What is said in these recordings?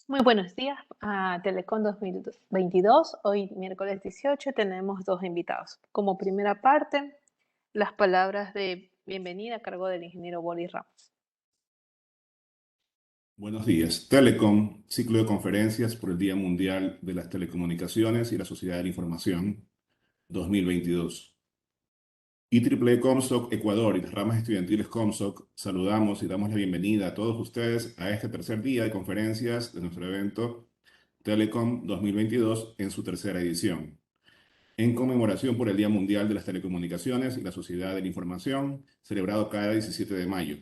Muy buenos días a Telecom 2022. Hoy, miércoles 18, tenemos dos invitados. Como primera parte, las palabras de bienvenida a cargo del ingeniero Boris Ramos. Buenos días. Telecom, ciclo de conferencias por el Día Mundial de las Telecomunicaciones y la Sociedad de la Información 2022. IEEE Comsoc Ecuador y las ramas estudiantiles Comsoc saludamos y damos la bienvenida a todos ustedes a este tercer día de conferencias de nuestro evento Telecom 2022 en su tercera edición. En conmemoración por el Día Mundial de las Telecomunicaciones y la Sociedad de la Información, celebrado cada 17 de mayo.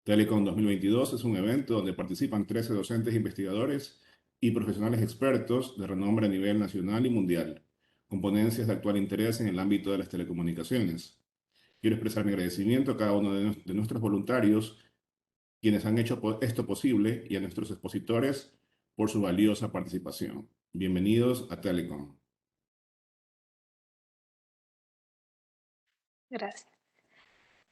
Telecom 2022 es un evento donde participan 13 docentes, investigadores y profesionales expertos de renombre a nivel nacional y mundial, con ponencias de actual interés en el ámbito de las telecomunicaciones. Quiero expresar mi agradecimiento a cada uno de nuestros voluntarios, quienes han hecho esto posible, y a nuestros expositores por su valiosa participación. Bienvenidos a Telecom. Gracias.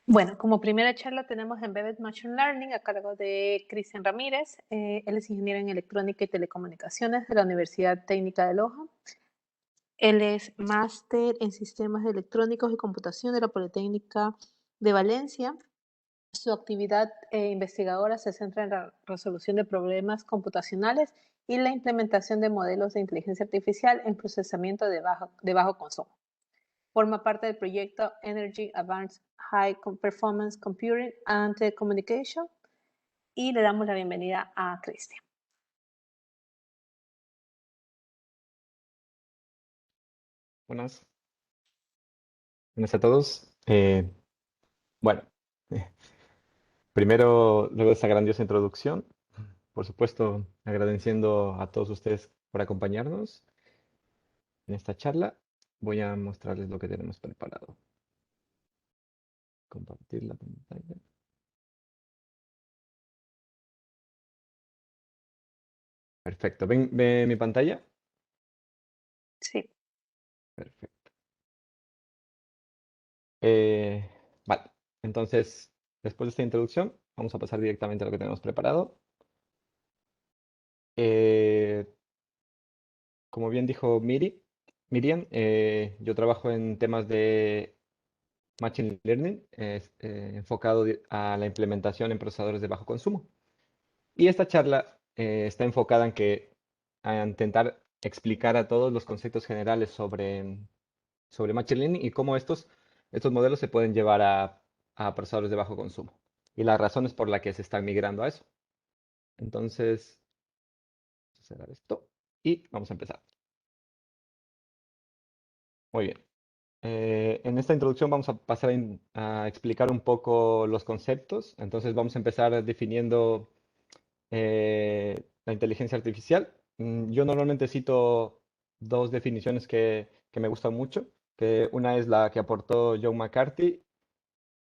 Bueno, como primera charla tenemos Embedded Machine Learning a cargo de Cristian Ramírez. Él es ingeniero en electrónica y telecomunicaciones de la Universidad Técnica de Loja. Él es máster en sistemas electrónicos y computación de la Politécnica de Valencia. Su actividad investigadora se centra en la resolución de problemas computacionales y la implementación de modelos de inteligencia artificial en procesamiento de bajo consumo. Forma parte del proyecto Energy Advanced High Performance Computing and Communication y le damos la bienvenida a Cristian. Buenas. Buenas a todos. Bueno, eh, primero, luego de esta grandiosa introducción, por supuesto, agradeciendo a todos ustedes por acompañarnos en esta charla, voy a mostrarles lo que tenemos preparado. Compartir la pantalla. Perfecto. ¿Ve mi pantalla? Sí. Perfecto. Vale, entonces, después de esta introducción, vamos a pasar directamente a lo que tenemos preparado. Como bien dijo Miriam, yo trabajo en temas de Machine Learning, enfocado a la implementación en procesadores de bajo consumo. Y esta charla está enfocada a intentar explicar a todos los conceptos generales sobre Machine Learning y cómo estos modelos se pueden llevar a procesadores de bajo consumo y las razones por las que se están migrando a eso. Entonces, vamos a cerrar esto y vamos a empezar. Muy bien. En esta introducción vamos a pasar a explicar un poco los conceptos. Entonces vamos a empezar definiendo la inteligencia artificial. Yo normalmente cito dos definiciones que me gustan mucho, que una es la que aportó John McCarthy,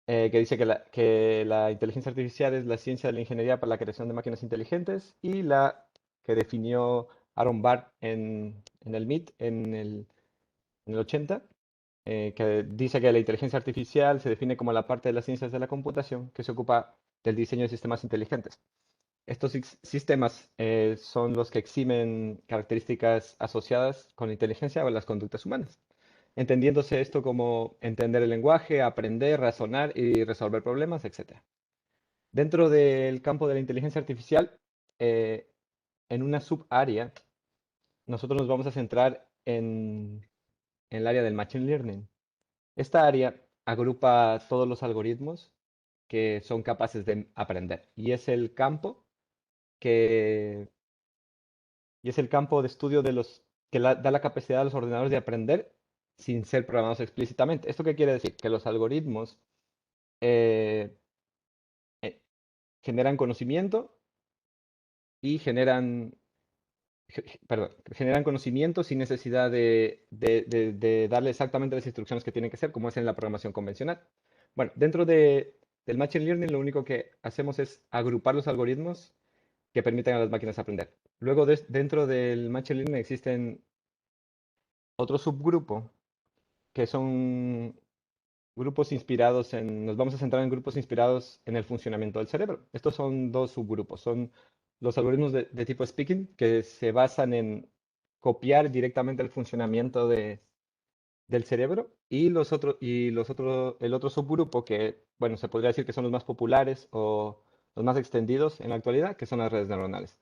que dice que la inteligencia artificial es la ciencia de la ingeniería para la creación de máquinas inteligentes, y la que definió Aaron Barr en el MIT en el 80, que dice que la inteligencia artificial se define como la parte de las ciencias de la computación que se ocupa del diseño de sistemas inteligentes. Estos sistemas son los que eximen características asociadas con la inteligencia o las conductas humanas, entendiéndose esto como entender el lenguaje, aprender, razonar y resolver problemas, etc. Dentro del campo de la inteligencia artificial, eh, en una subárea, nosotros nos vamos a centrar en el área del Machine Learning. Esta área agrupa todos los algoritmos que son capaces de aprender y es el campo que y es el campo de estudio da la capacidad a los ordenadores de aprender sin ser programados explícitamente. ¿Esto qué quiere decir? Que los algoritmos eh, eh, generan conocimiento y generan conocimiento sin necesidad de darle exactamente las instrucciones que tienen que ser, como es en la programación convencional. Bueno, del Machine Learning lo único que hacemos es agrupar los algoritmos que permiten a las máquinas aprender. Luego, dentro del Machine Learning existen otro subgrupo que son nos vamos a centrar en grupos inspirados en el funcionamiento del cerebro. Estos son dos subgrupos, son los algoritmos de tipo speaking, que se basan en copiar directamente el funcionamiento del cerebro, el otro subgrupo que, bueno, se podría decir que son los más populares o los más extendidos en la actualidad, que son las redes neuronales.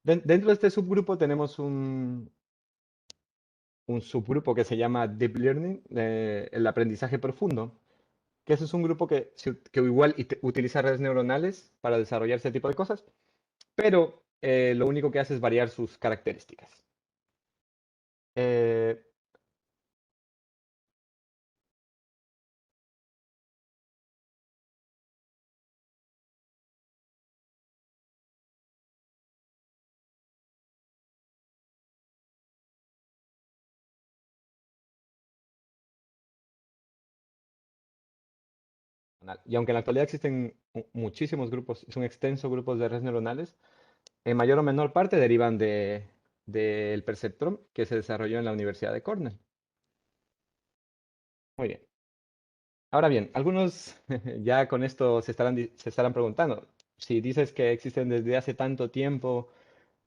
Dentro de este subgrupo tenemos un subgrupo que se llama Deep Learning, el aprendizaje profundo, que ese es un grupo que igual utiliza redes neuronales para desarrollar este tipo de cosas, pero lo único que hace es variar sus características. Eh, y aunque en la actualidad existen muchísimos grupos, es un extenso grupo de redes neuronales, en mayor o menor parte derivan del perceptrón que se desarrolló en la Universidad de Cornell. Muy bien. Ahora bien, algunos ya con esto se estarán preguntando, si dices que existen desde hace tanto tiempo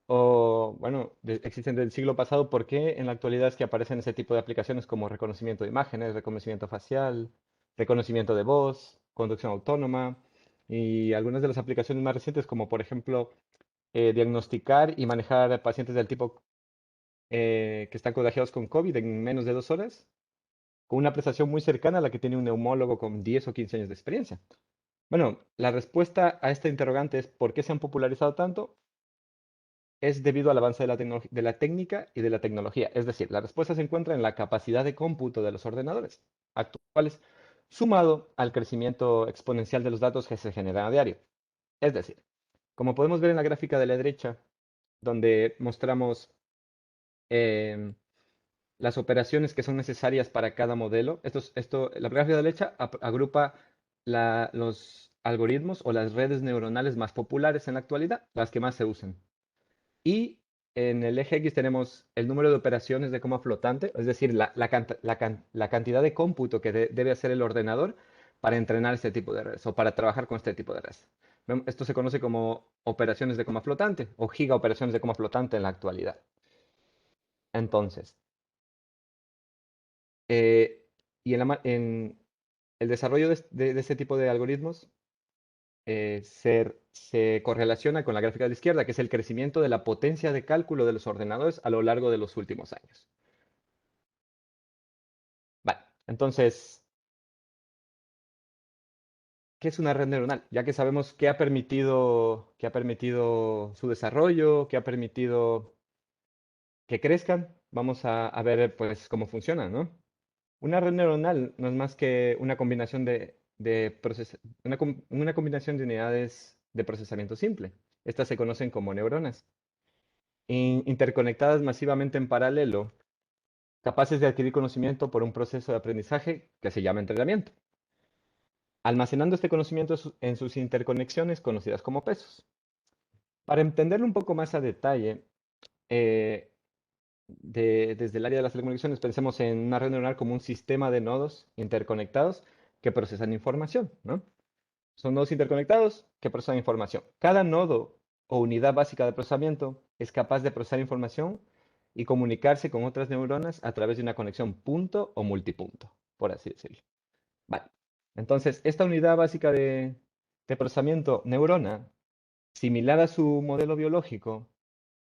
o, bueno, existen desde el siglo pasado, ¿por qué en la actualidad es que aparecen ese tipo de aplicaciones como reconocimiento de imágenes, reconocimiento facial, reconocimiento de voz, conducción autónoma y algunas de las aplicaciones más recientes como, por ejemplo, diagnosticar y manejar pacientes del tipo que están contagiados con COVID en menos de 2 horas, con una prestación muy cercana a la que tiene un neumólogo con 10 o 15 años de experiencia? Bueno, la respuesta a esta interrogante es ¿por qué se han popularizado tanto? Es debido al avance de la técnica y de la tecnología. Es decir, la respuesta se encuentra en la capacidad de cómputo de los ordenadores actuales, sumado al crecimiento exponencial de los datos que se generan a diario. Es decir, como podemos ver en la gráfica de la derecha, donde mostramos em, las operaciones que son necesarias para cada modelo. La gráfica de la derecha agrupa los algoritmos o las redes neuronales más populares en la actualidad, las que más se usan. Y en el eje X tenemos el número de operaciones de coma flotante, es decir, la cantidad de cómputo que debe hacer el ordenador para entrenar este tipo de redes o para trabajar con este tipo de redes. Esto se conoce como operaciones de coma flotante o gigaoperaciones de coma flotante en la actualidad. Entonces, Eh, y en el desarrollo de este tipo de algoritmos se correlaciona con la gráfica de la izquierda, que es el crecimiento de la potencia de cálculo de los ordenadores a lo largo de los últimos años. Vale, entonces, ¿qué es una red neuronal? Ya que sabemos qué ha permitido su desarrollo, qué ha permitido que crezcan, vamos a ver pues cómo funciona, ¿no? Una red neuronal no es más que una combinación una combinación de unidades de procesamiento simple. Estas se conocen como neuronas, interconectadas masivamente en paralelo, capaces de adquirir conocimiento por un proceso de aprendizaje que se llama entrenamiento, almacenando este conocimiento en sus interconexiones conocidas como pesos. Para entenderlo un poco más a detalle, eh, desde el área de las telecomunicaciones, pensemos en una red neuronal como un sistema de nodos interconectados que procesan información, ¿no? Son nodos interconectados que procesan información. Cada nodo o unidad básica de procesamiento es capaz de procesar información y comunicarse con otras neuronas a través de una conexión punto o multipunto, por así decirlo. Vale. Entonces, esta unidad básica de procesamiento neurona, similar a su modelo biológico,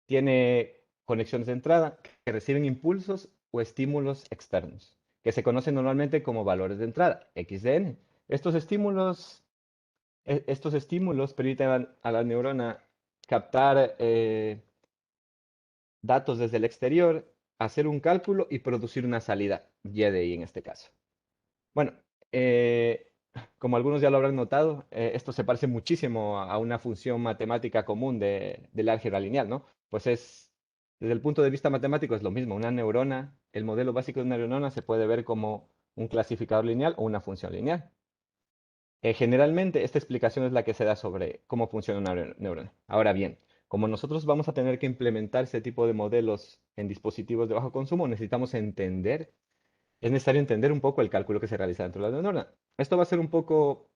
tiene conexiones de entrada que reciben impulsos o estímulos externos, que se conocen normalmente como valores de entrada, X de N. Estos estímulos permiten a la neurona captar datos desde el exterior, hacer un cálculo y producir una salida, Y de I en este caso. Bueno, eh, como algunos ya lo habrán notado, esto se parece muchísimo a una función matemática común del álgebra lineal, ¿no? Pues desde el punto de vista matemático es lo mismo. Una neurona, el modelo básico de una neurona se puede ver como un clasificador lineal o una función lineal. Generalmente esta explicación es la que se da sobre cómo funciona una neurona. Ahora bien, como nosotros vamos a tener que implementar este tipo de modelos en dispositivos de bajo consumo, es necesario entender un poco el cálculo que se realiza dentro de la neurona. Esto va a ser un poco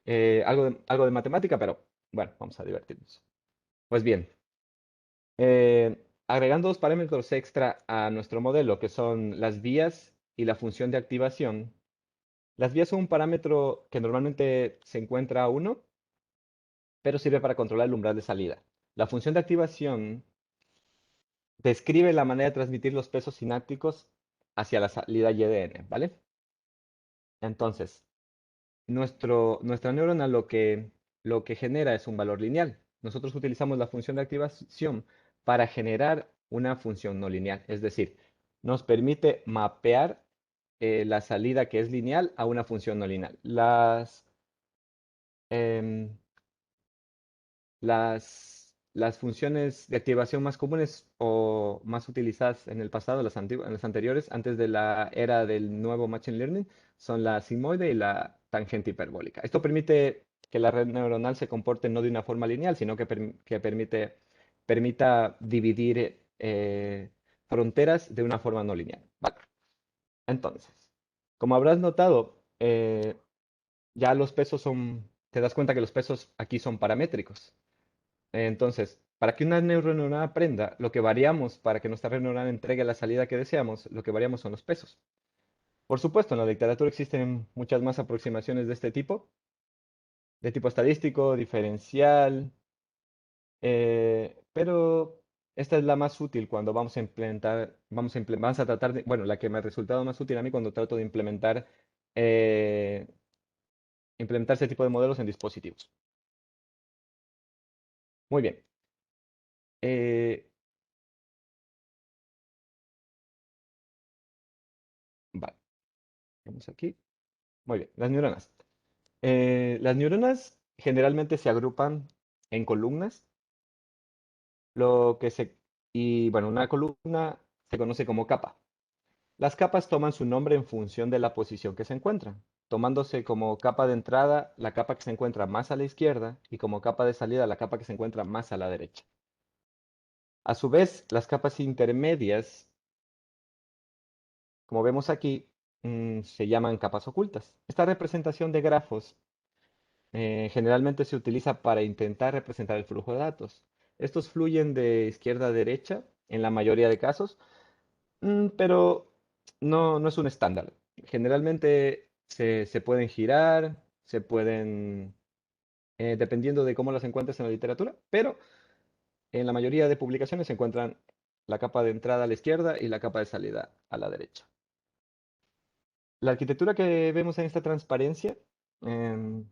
algo de matemática, pero bueno, vamos a divertirnos. Pues bien, agregando dos parámetros extra a nuestro modelo, que son las vías y la función de activación. Las vías son un parámetro que normalmente se encuentra a 1, pero sirve para controlar el umbral de salida. La función de activación describe la manera de transmitir los pesos sinápticos hacia la salida YDN, ¿vale? Entonces, nuestra neurona lo que genera es un valor lineal. Nosotros utilizamos la función de activación para generar una función no lineal. Es decir, nos permite mapear la salida que es lineal a una función no lineal. Em, las funciones de activación más comunes o más utilizadas en el pasado, en las anteriores, antes de la era del nuevo Machine Learning, son la sigmoide y la tangente hiperbólica. Esto permite que la red neuronal se comporte no de una forma lineal, sino que, permita dividir fronteras de una forma no lineal. Vale. Entonces, como habrás notado, ya los pesos te das cuenta que los pesos aquí son paramétricos. Entonces, para que una neurona aprenda, lo que variamos para que nuestra red neuronal entregue la salida que deseamos, lo que variamos son los pesos. Por supuesto, en la literatura existen muchas más aproximaciones de tipo estadístico, diferencial, pero esta es la más útil cuando vamos a implementar, vamos a tratar de, bueno, la que me ha resultado más útil a mí cuando trato de eh, implementar ese tipo de modelos en dispositivos. Muy bien. Eh, vale, vamos aquí. Muy bien, las neuronas. Las neuronas generalmente se agrupan en columnas, lo que se, y bueno, una columna se conoce como capa. Las capas toman su nombre en función de la posición que se encuentran, tomándose como capa de entrada la capa que se encuentra más a la izquierda y como capa de salida la capa que se encuentra más a la derecha. A su vez, las capas intermedias, como vemos aquí, se llaman capas ocultas. Esta representación de grafos generalmente se utiliza para intentar representar el flujo de datos. Estos fluyen de izquierda a derecha en la mayoría de casos, pero no es un estándar. Generalmente se pueden girar, dependiendo de cómo las encuentres en la literatura, pero en la mayoría de publicaciones se encuentran la capa de entrada a la izquierda y la capa de salida a la derecha. La arquitectura que vemos en esta transparencia em,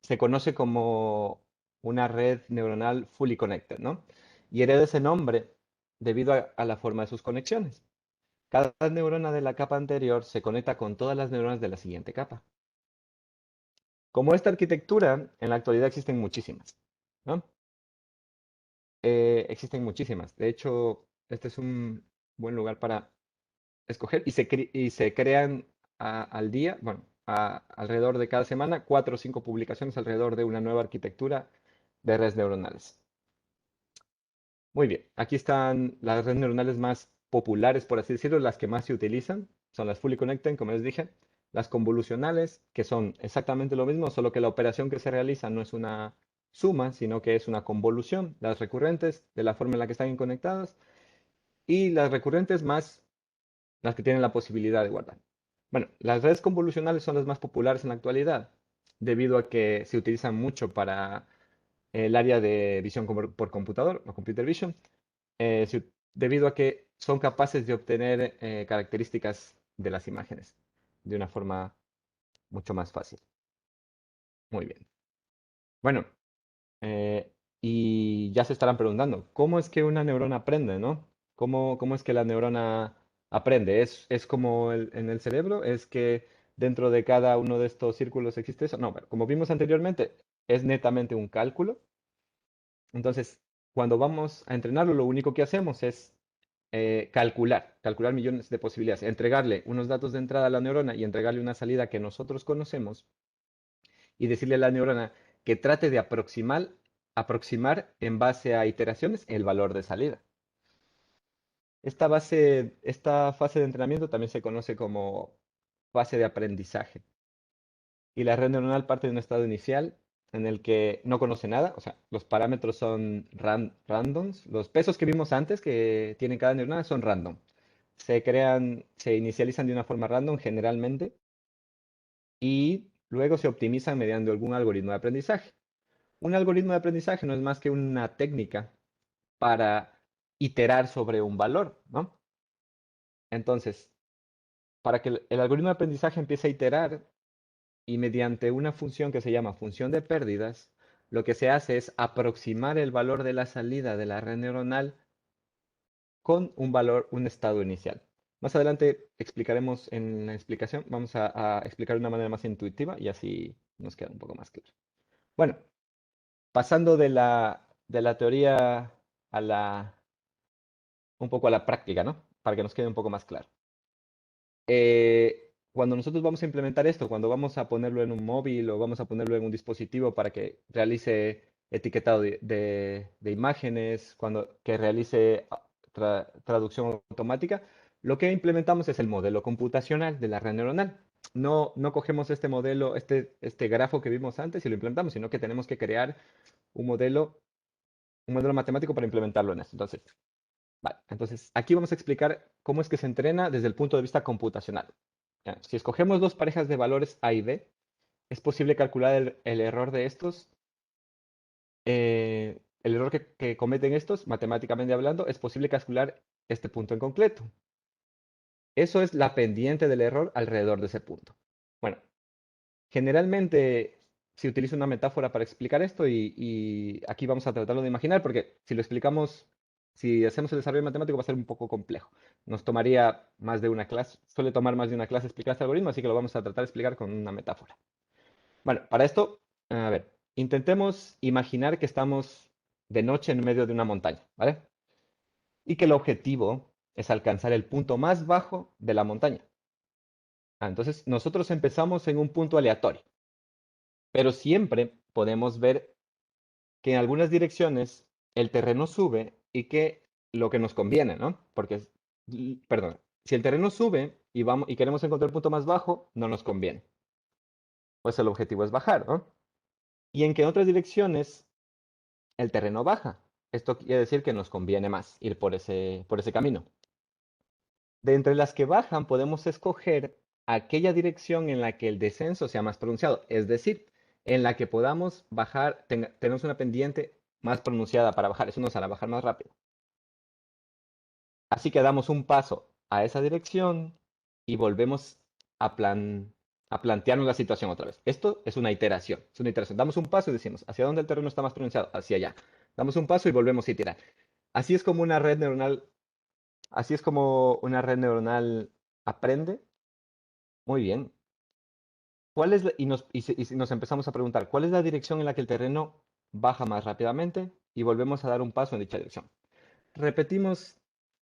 se conoce como una red neuronal fully connected, ¿no? Y hereda ese nombre debido a la forma de sus conexiones. Cada neurona de la capa anterior se conecta con todas las neuronas de la siguiente capa. Como esta arquitectura, en la actualidad existen muchísimas, ¿no? Existen muchísimas. De hecho, este es un buen lugar para escoger y se crean al día, bueno, alrededor de cada semana, 4 o 5 publicaciones alrededor de una nueva arquitectura de redes neuronales. Muy bien, aquí están las redes neuronales más populares, por así decirlo, las que más se utilizan. Son las fully connected, como les dije. Las convolucionales, que son exactamente lo mismo, solo que la operación que se realiza no es una suma, sino que es una convolución. Las recurrentes, de la forma en la que están conectadas. Y las recurrentes más las que tienen la posibilidad de guardar. Bueno, las redes convolucionales son las más populares en la actualidad, debido a que se utilizan mucho para el área de visión por computador o computer vision, debido a que son capaces de obtener características de las imágenes de una forma mucho más fácil. Muy bien. Bueno, eh, y ya se estarán preguntando, ¿cómo es que una neurona aprende, no? ¿Cómo es que la neurona aprende? ¿Es como en el cerebro? ¿Es que dentro de cada uno de estos círculos existe eso? No, bueno, como vimos anteriormente, es netamente un cálculo. Entonces, cuando vamos a entrenarlo, lo único que hacemos es calcular millones de posibilidades, entregarle unos datos de entrada a la neurona y entregarle una salida que nosotros conocemos y decirle a la neurona que trate de aproximar en base a iteraciones el valor de salida. Esta fase de entrenamiento también se conoce como fase de aprendizaje. Y la red neuronal parte de un estado inicial en el que no conoce nada, o sea, los parámetros son randoms, los pesos que vimos antes que tienen cada neuronal son random. Se inicializan de una forma random generalmente y luego se optimizan mediante algún algoritmo de aprendizaje. Un algoritmo de aprendizaje no es más que una técnica para iterar sobre un valor, ¿no? Entonces, para que el algoritmo de aprendizaje empiece a iterar y mediante una función que se llama función de pérdidas, lo que se hace es aproximar el valor de la salida de la red neuronal con un valor, un estado inicial. Más adelante explicaremos en la explicación, vamos a explicar de una manera más intuitiva y así nos queda un poco más claro. Bueno, pasando de la teoría un poco a la práctica, ¿no? Para que nos quede un poco más claro. Cuando nosotros vamos a implementar esto, cuando vamos a ponerlo en un móvil o vamos a ponerlo en un dispositivo para que realice etiquetado de imágenes, que realice traducción automática, lo que implementamos es el modelo computacional de la red neuronal. No cogemos este modelo, este grafo que vimos antes y lo implementamos, sino que tenemos que crear un modelo matemático para implementarlo en esto. Entonces, aquí vamos a explicar cómo es que se entrena desde el punto de vista computacional. Ya, si escogemos dos parejas de valores A y B, es posible calcular el error de estos. El error que cometen estos, matemáticamente hablando, es posible calcular este punto en concreto. Eso es la pendiente del error alrededor de ese punto. Bueno, generalmente se utiliza una metáfora para explicar esto y aquí vamos a tratarlo de imaginar porque si hacemos el desarrollo matemático va a ser un poco complejo. Nos tomaría más de una clase, suele tomar más de una clase explicar este algoritmo, así que lo vamos a tratar de explicar con una metáfora. Bueno, para esto, a ver, intentemos imaginar que estamos de noche en medio de una montaña, ¿vale? Y que el objetivo es alcanzar el punto más bajo de la montaña. Entonces, nosotros empezamos en un punto aleatorio. Pero siempre podemos ver que en algunas direcciones el terreno sube y que lo que nos conviene, ¿no? Perdón, si el terreno sube y queremos encontrar el punto más bajo, no nos conviene. Pues el objetivo es bajar, ¿no? Y en que en otras direcciones el terreno baja. Esto quiere decir que nos conviene más ir por ese camino. De entre las que bajan podemos escoger aquella dirección en la que el descenso sea más pronunciado, es decir, en la que podamos bajar, tenemos una pendiente más pronunciada para bajar, eso nos hará bajar más rápido. Así que damos un paso a esa dirección y volvemos a plantearnos la situación otra vez. Esto es una iteración, Damos un paso y decimos, ¿hacia dónde el terreno está más pronunciado? Hacia allá. Damos un paso y volvemos a iterar. Así es como una red neuronal aprende. Muy bien. Y nos empezamos a preguntar, ¿cuál es la dirección en la que el terreno baja más rápidamente? Y volvemos a dar un paso en dicha dirección. Repetimos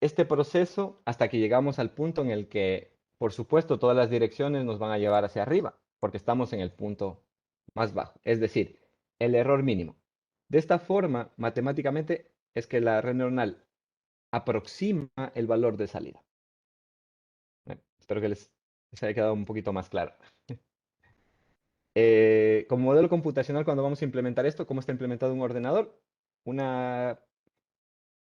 este proceso hasta que llegamos al punto en el que, por supuesto, todas las direcciones nos van a llevar hacia arriba, porque estamos en el punto más bajo, es decir, el error mínimo. De esta forma, matemáticamente, es que la red neuronal aproxima el valor de salida. Espero que les haya quedado un poquito más claro. Como modelo computacional, cuando vamos a implementar esto, ¿cómo está implementado un ordenador? Un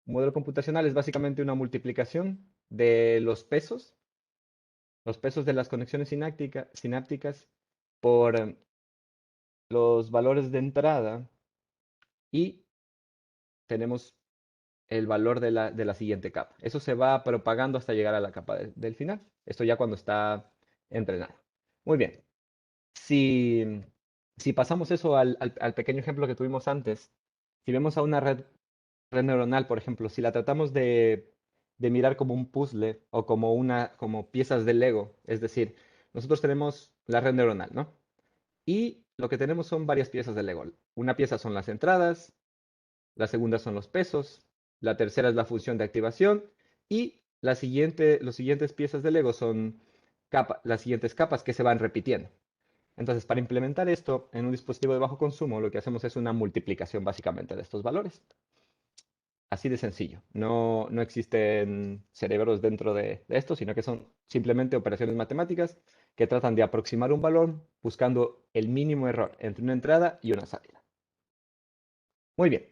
modelo computacional es básicamente una multiplicación de los pesos de las conexiones sinápticas por los valores de entrada y tenemos el valor de la siguiente capa. Eso se va propagando hasta llegar a la capa del final. Esto ya cuando está entrenado. Muy bien. Si pasamos eso al pequeño ejemplo que tuvimos antes, si vemos a una red neuronal, por ejemplo, si la tratamos de mirar como un puzzle o como piezas de Lego, es decir, nosotros tenemos la red neuronal, ¿no? Y lo que tenemos son varias piezas de Lego. Una pieza son las entradas, la segunda son los pesos, la tercera es la función de activación y los siguientes piezas de Lego son las siguientes capas que se van repitiendo. Entonces, para implementar esto en un dispositivo de bajo consumo, lo que hacemos es una multiplicación básicamente de estos valores. Así de sencillo. No existen cerebros dentro de esto, sino que son simplemente operaciones matemáticas que tratan de aproximar un valor buscando el mínimo error entre una entrada y una salida. Muy bien.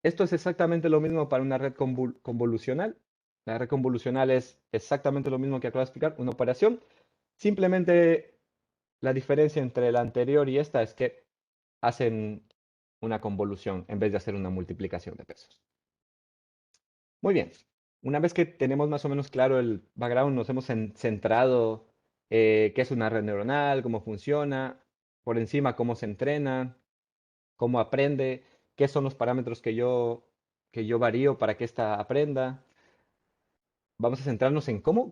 Esto es exactamente lo mismo para una red convolucional. La red convolucional es exactamente lo mismo que acabo de explicar, una operación. Simplemente la diferencia entre la anterior y esta es que hacen una convolución en vez de hacer una multiplicación de pesos. Muy bien. Una vez que tenemos más o menos claro el background, nos hemos centrado qué es una red neuronal, cómo funciona, por encima cómo se entrena, cómo aprende, qué son los parámetros que yo varío para que ésta aprenda. Vamos a centrarnos en cómo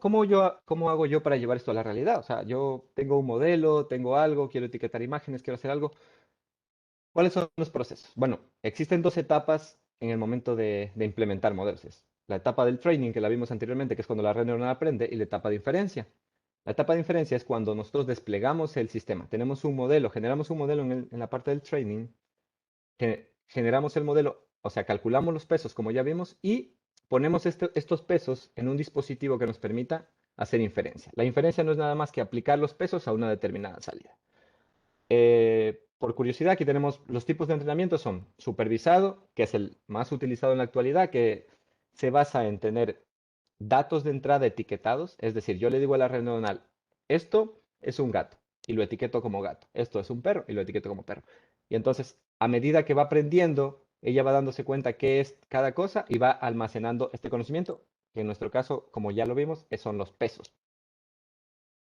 hago yo para llevar esto a la realidad. O sea, yo tengo un modelo, tengo algo, quiero etiquetar imágenes, quiero hacer algo. ¿Cuáles son los procesos? Bueno, existen dos etapas en el momento de implementar modelos. Es la etapa del training, que la vimos anteriormente, que es cuando la red neuronal aprende, y la etapa de inferencia. La etapa de inferencia es cuando nosotros desplegamos el sistema. Tenemos un modelo, generamos un modelo en la parte del training, generamos el modelo, o sea, calculamos los pesos como ya vimos y ponemos estos pesos en un dispositivo que nos permita hacer inferencia. La inferencia no es nada más que aplicar los pesos a una determinada salida. Por curiosidad, aquí tenemos los tipos de entrenamiento son supervisado, que es el más utilizado en la actualidad, que se basa en tener datos de entrada etiquetados, es decir, yo le digo a la red neuronal, esto es un gato y lo etiqueto como gato, esto es un perro y lo etiqueto como perro. Y entonces, a medida que va aprendiendo, ella va dándose cuenta qué es cada cosa y va almacenando este conocimiento, que en nuestro caso, como ya lo vimos, son los pesos.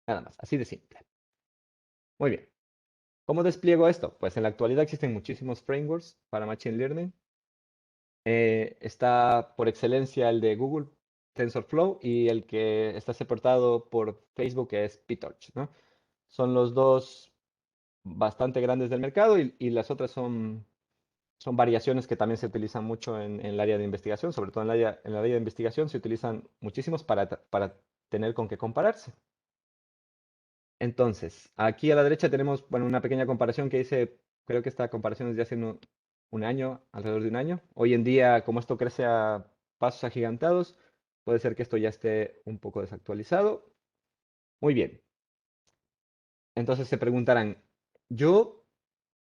Nada más, así de simple. Muy bien. ¿Cómo despliego esto? Pues en la actualidad existen muchísimos frameworks para Machine Learning. Está por excelencia el de Google, TensorFlow, y el que está soportado por Facebook, que es PyTorch, ¿no? Son los dos bastante grandes del mercado y las otras son variaciones que también se utilizan mucho en el área de investigación, sobre todo en el área de investigación se utilizan muchísimos para tener con qué compararse. Entonces, aquí a la derecha tenemos, bueno, una pequeña comparación que hice, creo que esta comparación es de hace un año, alrededor de un año. Hoy en día, como esto crece a pasos agigantados, puede ser que esto ya esté un poco desactualizado. Muy bien. Entonces se preguntarán, yo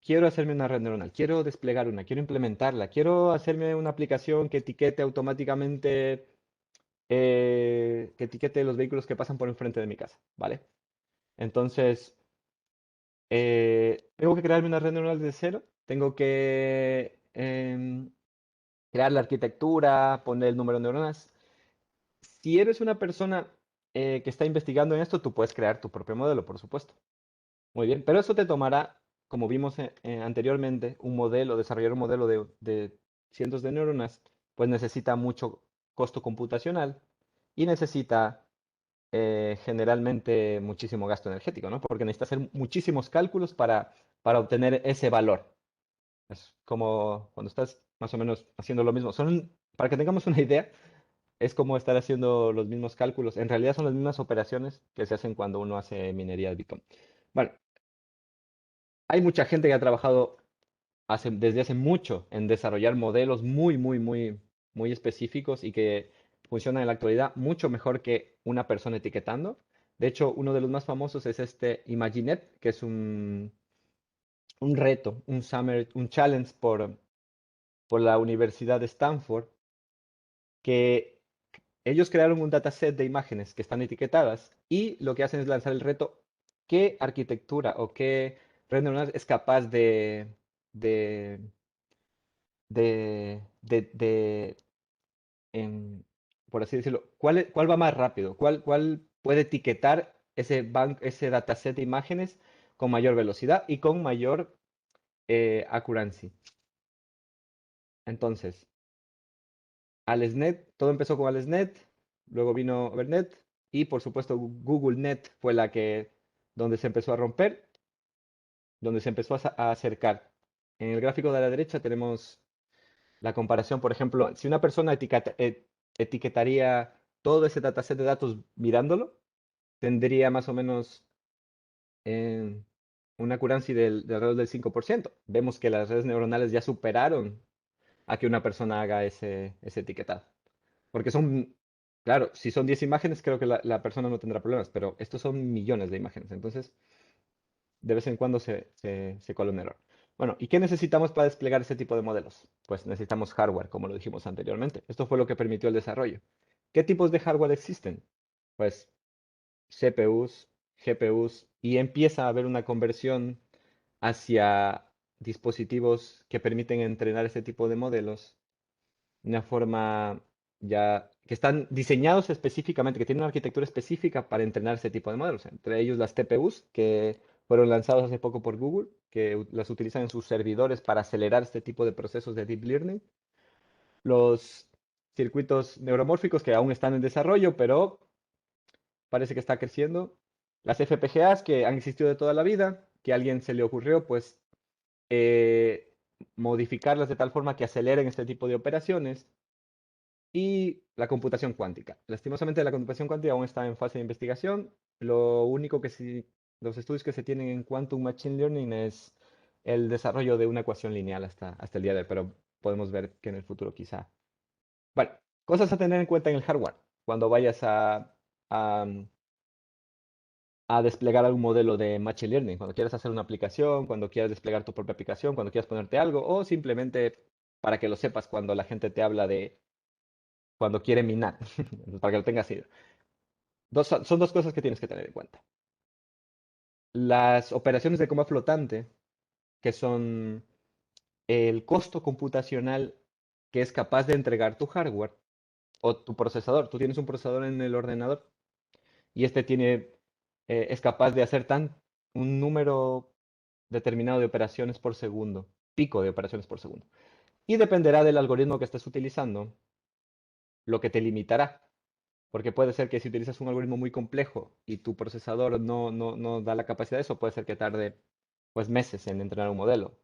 quiero hacerme una red neuronal, quiero desplegar una, quiero implementarla, quiero hacerme una aplicación que etiquete automáticamente, que etiquete los vehículos que pasan por enfrente de mi casa, ¿vale? Entonces, tengo que crearme una red neuronal desde cero, tengo que crear la arquitectura, poner el número de neuronas. Si eres una persona que está investigando en esto, tú puedes crear tu propio modelo, por supuesto. Muy bien, pero eso te tomará, como vimos anteriormente, desarrollar un modelo de cientos de neuronas, pues necesita mucho costo computacional y necesita generalmente muchísimo gasto energético, ¿no? Porque necesita hacer muchísimos cálculos para obtener ese valor. Es como cuando estás más o menos haciendo lo mismo. Para que tengamos una idea, es como estar haciendo los mismos cálculos. En realidad son las mismas operaciones que se hacen cuando uno hace minería de Bitcoin. Bueno, hay mucha gente que ha trabajado desde hace mucho en desarrollar modelos muy, muy, muy, muy específicos y que funcionan en la actualidad mucho mejor que una persona etiquetando. De hecho, uno de los más famosos es este Imaginet, que es un reto, un challenge por la Universidad de Stanford, que ellos crearon un dataset de imágenes que están etiquetadas y lo que hacen es lanzar el reto, ¿qué arquitectura o qué red neuronal es capaz de, de por así decirlo, cuál va más rápido? ¿Cuál puede etiquetar ese dataset de imágenes con mayor velocidad y con mayor accuracy? Entonces, AlexNet, todo empezó con AlexNet, luego vino Overnet y por supuesto GoogleNet fue donde se empezó a romper, donde se empezó a acercar. En el gráfico de la derecha tenemos la comparación, por ejemplo, si una persona etiquetaría todo ese dataset de datos mirándolo, tendría más o menos eh, una accuracy de alrededor del 5%. Vemos que las redes neuronales ya superaron a que una persona haga ese etiquetado. Porque son Claro, si son 10 imágenes, creo que la persona no tendrá problemas, pero estos son millones de imágenes, entonces de vez en cuando se cola un error. Bueno, ¿y qué necesitamos para desplegar este tipo de modelos? Pues necesitamos hardware, como lo dijimos anteriormente. Esto fue lo que permitió el desarrollo. ¿Qué tipos de hardware existen? Pues CPUs, GPUs, y empieza a haber una conversión hacia dispositivos que permiten entrenar este tipo de modelos de una forma ya que están diseñados específicamente, que tienen una arquitectura específica para entrenar ese tipo de modelos. Entre ellos las TPUs, que fueron lanzados hace poco por Google, que las utilizan en sus servidores para acelerar este tipo de procesos de deep learning. Los circuitos neuromórficos que aún están en desarrollo, pero parece que está creciendo. Las FPGAs que han existido de toda la vida, que a alguien se le ocurrió, pues, eh, modificarlas de tal forma que aceleren este tipo de operaciones. Y la computación cuántica. Lastimosamente, la computación cuántica aún está en fase de investigación. Lo único que sí, los estudios que se tienen en Quantum Machine Learning es el desarrollo de una ecuación lineal hasta el día de hoy, pero podemos ver que en el futuro quizá. Bueno, cosas a tener en cuenta en el hardware cuando vayas a, a desplegar algún modelo de Machine Learning, cuando quieras hacer una aplicación, cuando quieras desplegar tu propia aplicación, cuando quieras ponerte algo, o simplemente para que lo sepas cuando la gente te habla de cuando quiere minar, para que lo tengas ahí. Son dos cosas que tienes que tener en cuenta. Las operaciones de coma flotante, que son el costo computacional que es capaz de entregar tu hardware o tu procesador. Tú tienes un procesador en el ordenador y este es capaz de hacer un número determinado de operaciones por segundo, pico de operaciones por segundo. Y dependerá del algoritmo que estés utilizando, lo que te limitará. Porque puede ser que si utilizas un algoritmo muy complejo y tu procesador no da la capacidad de eso, puede ser que tarde pues meses en entrenar un modelo.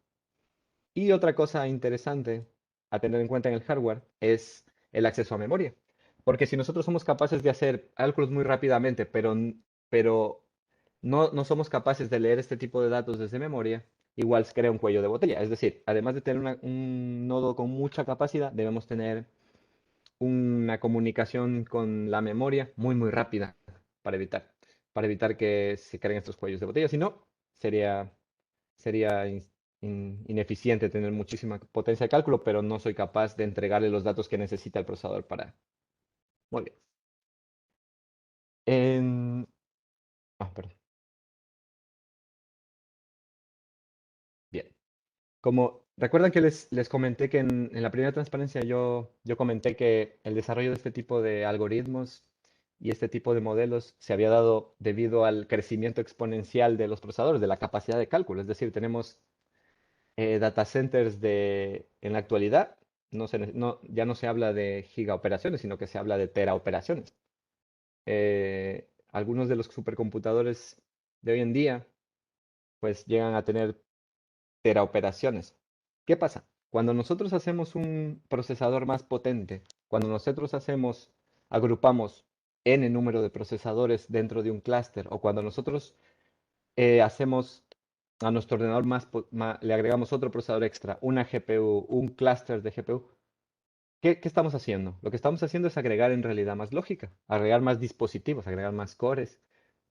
Y otra cosa interesante a tener en cuenta en el hardware es el acceso a memoria. Porque si nosotros somos capaces de hacer cálculos muy rápidamente, pero no somos capaces de leer este tipo de datos desde memoria, igual se crea un cuello de botella. Es decir, además de tener un nodo con mucha capacidad, debemos tener una comunicación con la memoria muy rápida para evitar, para evitar que se creen estos cuellos de botella. Si no, sería ineficiente tener muchísima potencia de cálculo, pero no soy capaz de entregarle los datos que necesita el procesador para. Muy bien. Perdón. Bien. Como recuerdan que les comenté que en la primera transparencia yo comenté que el desarrollo de este tipo de algoritmos y este tipo de modelos se había dado debido al crecimiento exponencial de los procesadores, de la capacidad de cálculo. Es decir, tenemos data centers en la actualidad, ya no se habla de gigaoperaciones, sino que se habla de teraoperaciones. Algunos de los supercomputadores de hoy en día pues llegan a tener teraoperaciones. ¿Qué pasa? Cuando nosotros hacemos un procesador más potente, cuando nosotros agrupamos n número de procesadores dentro de un clúster, o cuando nosotros hacemos a nuestro ordenador le agregamos otro procesador extra, una GPU, un clúster de GPU, ¿qué estamos haciendo? Lo que estamos haciendo es agregar en realidad más lógica, agregar más dispositivos, agregar más cores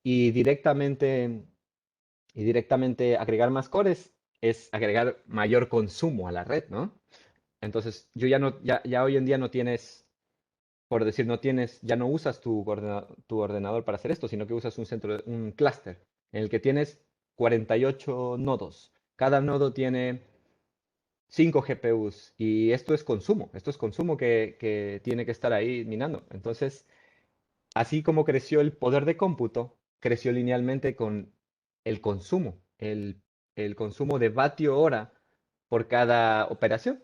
y directamente agregar más cores es agregar mayor consumo a la red, ¿no? Entonces, ya hoy en día no tienes, por decir, ya no usas tu ordenador para hacer esto, sino que usas un clúster en el que tienes 48 nodos. Cada nodo tiene 5 GPUs y esto es consumo que tiene que estar ahí minando. Entonces, así como creció el poder de cómputo, creció linealmente con el consumo, el consumo de vatio hora por cada operación.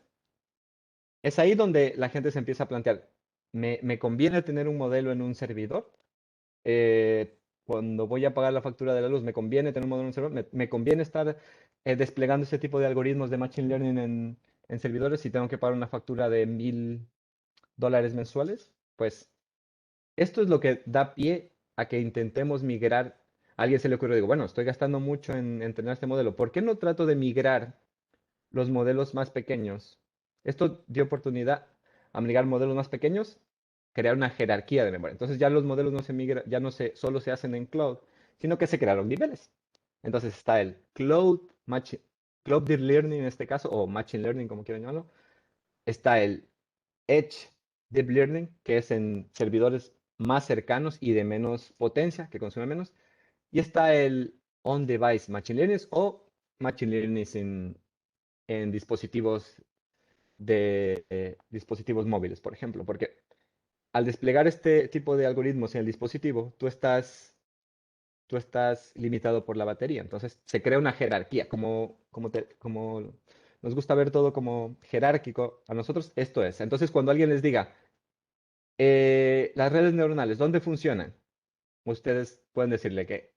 Es ahí donde la gente se empieza a plantear, ¿me conviene tener un modelo en un servidor? Cuando voy a pagar la factura de la luz, ¿me conviene tener un modelo en un servidor? ¿Me conviene estar desplegando ese tipo de algoritmos de Machine Learning en servidores si tengo que pagar una factura de $1000 mensuales? Pues esto es lo que da pie a que intentemos migrar. A alguien se le ocurre, digo, bueno, estoy gastando mucho en entrenar este modelo. ¿Por qué no trato de migrar los modelos más pequeños? Esto dio oportunidad a migrar modelos más pequeños, crear una jerarquía de memoria. Entonces ya los modelos no se migra, ya no se, solo se hacen en cloud, sino que se crearon niveles. Entonces está el Cloud Deep Learning en este caso, o Machine Learning, como quieran llamarlo. Está el Edge Deep Learning, que es en servidores más cercanos y de menos potencia, que consume menos. Y está el On-Device Machine Learning o Machine Learning en dispositivos dispositivos móviles, por ejemplo, porque al desplegar este tipo de algoritmos en el dispositivo, tú estás limitado por la batería. Entonces se crea una jerarquía, como nos gusta ver todo como jerárquico, a nosotros esto es. Entonces cuando alguien les diga, las redes neuronales, ¿dónde funcionan? Ustedes pueden decirle que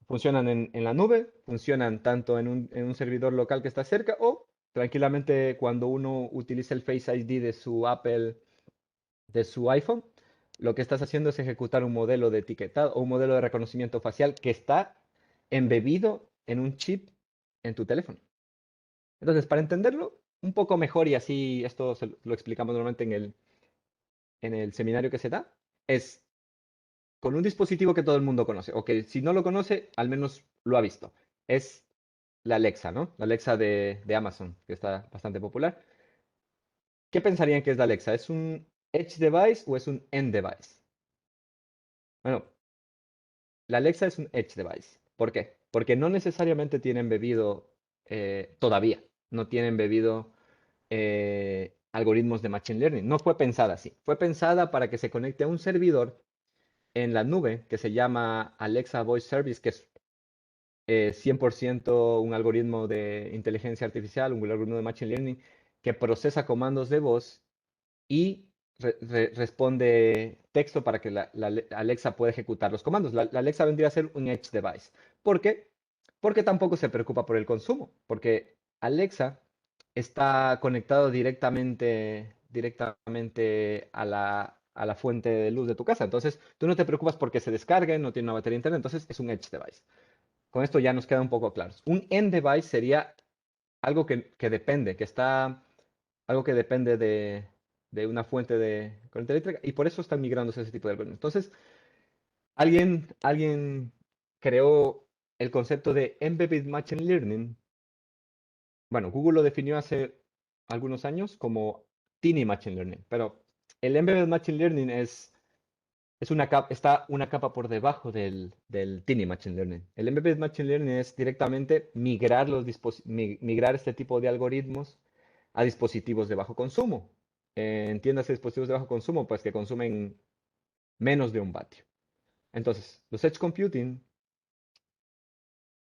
funcionan en la nube, funcionan tanto en un servidor local que está cerca o tranquilamente cuando uno utiliza el Face ID de su Apple, de su iPhone, lo que estás haciendo es ejecutar un modelo de etiquetado o un modelo de reconocimiento facial que está embebido en un chip en tu teléfono. Entonces, para entenderlo un poco mejor y así esto lo explicamos normalmente en el seminario que se da, es con un dispositivo que todo el mundo conoce, o que si no lo conoce, al menos lo ha visto. Es la Alexa, ¿no? La Alexa de Amazon, que está bastante popular. ¿Qué pensarían que es la Alexa? ¿Es un Edge device o es un End device? Bueno, la Alexa es un Edge device. ¿Por qué? Porque no necesariamente tiene embebido todavía, no tiene embebido algoritmos de Machine Learning. No fue pensada así. Fue pensada para que se conecte a un servidor en la nube que se llama Alexa Voice Service, que es 100% un algoritmo de inteligencia artificial, un algoritmo de Machine Learning que procesa comandos de voz y responde texto para que la Alexa pueda ejecutar los comandos. La Alexa vendría a ser un Edge device. ¿Por qué? Porque tampoco se preocupa por el consumo, porque Alexa está conectado directamente a la fuente de luz de tu casa. Entonces, tú no te preocupas porque se descargue, no tiene una batería interna, entonces es un Edge device. Con esto ya nos queda un poco claros. Un end device sería algo que depende, algo que depende de una fuente de corriente eléctrica y por eso están migrando ese tipo de algoritmos. Entonces, alguien creó el concepto de Embedded Machine Learning. Bueno, Google lo definió hace algunos años como Tiny Machine Learning, pero el Embedded Machine Learning está una capa por debajo del Tiny Machine Learning. El Embedded Machine Learning es directamente migrar este tipo de algoritmos a dispositivos de bajo consumo. Entiéndase dispositivos de bajo consumo, pues que consumen menos de 1 vatio. Entonces, los Edge Computing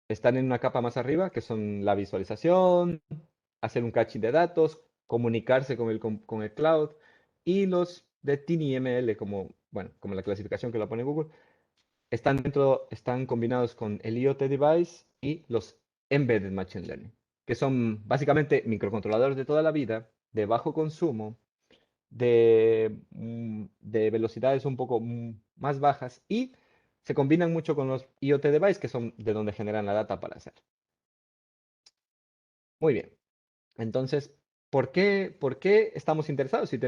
están en una capa más arriba, que son la visualización, hacer un caching de datos, comunicarse con el cloud, y los de TinyML, como la clasificación que lo pone Google, están combinados con el IoT device y los embedded machine learning, que son básicamente microcontroladores de toda la vida, de bajo consumo, de velocidades un poco más bajas y se combinan mucho con los IoT device, que son de donde generan la data para hacer. Muy bien. Entonces, por qué estamos interesados? Si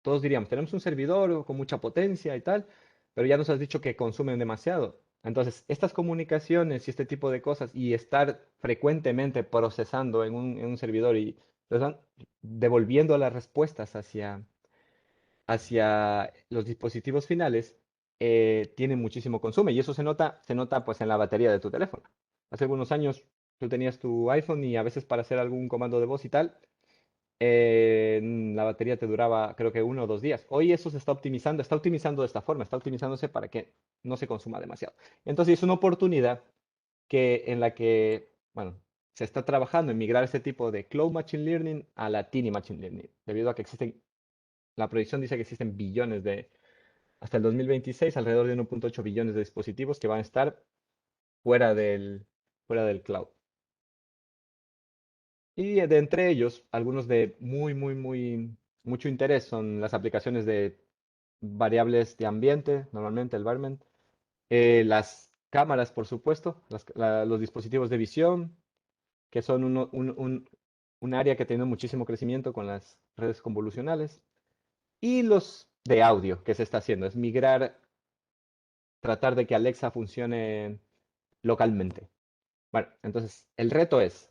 todos diríamos, tenemos un servidor con mucha potencia y tal, pero ya nos has dicho que consumen demasiado. Entonces, estas comunicaciones y este tipo de cosas y estar frecuentemente procesando en un servidor y devolviendo las respuestas hacia los dispositivos finales, tienen muchísimo consumo y eso se nota pues en la batería de tu teléfono. Hace algunos años tú tenías tu iPhone y a veces para hacer algún comando de voz y tal, la batería te duraba creo que 1 o 2 días. Hoy eso se está optimizando de esta forma, está optimizándose para que no se consuma demasiado. Entonces es una oportunidad en la que, bueno, se está trabajando en migrar este tipo de Cloud Machine Learning a la Tiny Machine Learning, debido a que la proyección dice que existen hasta el 2026, alrededor de 1.8 billones de dispositivos que van a estar fuera del cloud. Y de entre ellos, algunos de mucho interés son las aplicaciones de variables de ambiente, normalmente el environment, las cámaras, por supuesto, los dispositivos de visión, que son un área que tiene muchísimo crecimiento con las redes convolucionales, y los de audio que se está haciendo, es migrar, tratar de que Alexa funcione localmente. Bueno, entonces el reto es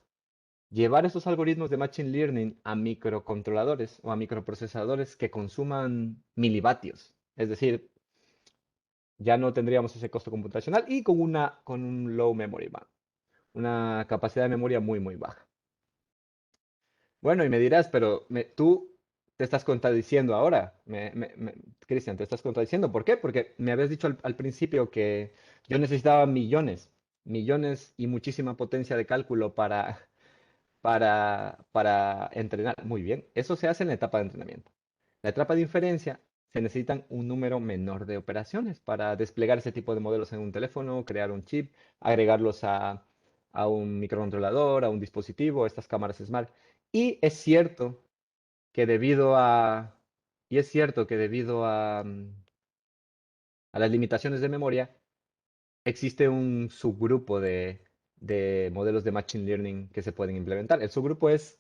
llevar esos algoritmos de Machine Learning a microcontroladores o a microprocesadores que consuman milivatios. Es decir, ya no tendríamos ese costo computacional y con un low memory bank, una capacidad de memoria muy, muy baja. Bueno, y me dirás, pero tú te estás contradiciendo ahora, Cristian, te estás contradiciendo. ¿Por qué? Porque me habías dicho al principio que yo necesitaba millones, millones y muchísima potencia de cálculo para entrenar. Muy bien, eso se hace en la etapa de entrenamiento. La etapa de inferencia se necesitan un número menor de operaciones para desplegar ese tipo de modelos en un teléfono, crear un chip, agregarlos a un microcontrolador, a un dispositivo, a estas cámaras Smart. Y es cierto que debido a, y es cierto que debido a las limitaciones de memoria, existe un subgrupo de modelos de Machine Learning que se pueden implementar. El subgrupo es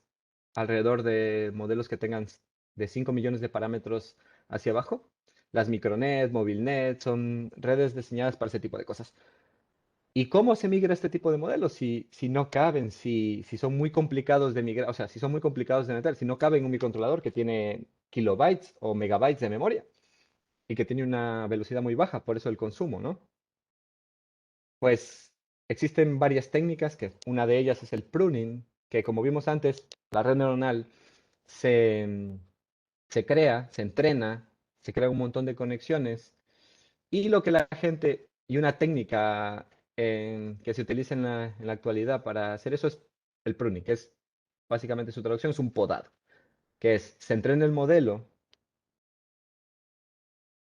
alrededor de modelos que tengan de 5 millones de parámetros hacia abajo. Las micronet, movilnet, son redes diseñadas para ese tipo de cosas. ¿Y cómo se migra este tipo de modelos? Si no caben, si son muy complicados de migrar, o sea, si son muy complicados de meter, si no caben en un microcontrolador que tiene kilobytes o megabytes de memoria y que tiene una velocidad muy baja, por eso el consumo, ¿no? Pues existen varias técnicas, que una de ellas es el pruning, que como vimos antes, la red neuronal se, se crea, se entrena, se crea un montón de conexiones y lo que la gente, y una técnica que se utiliza en la actualidad para hacer eso es el pruning, que es básicamente su traducción es un podado, que es se entrena el modelo,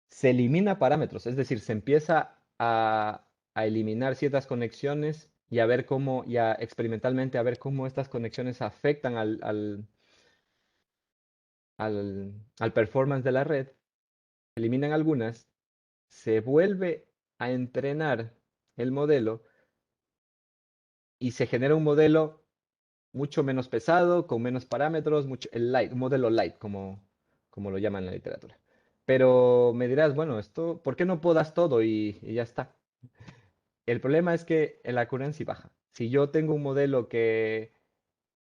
se elimina parámetros, es decir, se empieza a eliminar ciertas conexiones y a ver cómo, ya experimentalmente a ver cómo estas conexiones afectan al performance de la red, eliminan algunas, se vuelve a entrenar el modelo y se genera un modelo mucho menos pesado, con menos parámetros, un modelo light, como lo llaman en la literatura. Pero me dirás, bueno, ¿por qué no podas todo y ya está? El problema es que la accuracy baja. Si yo tengo un modelo que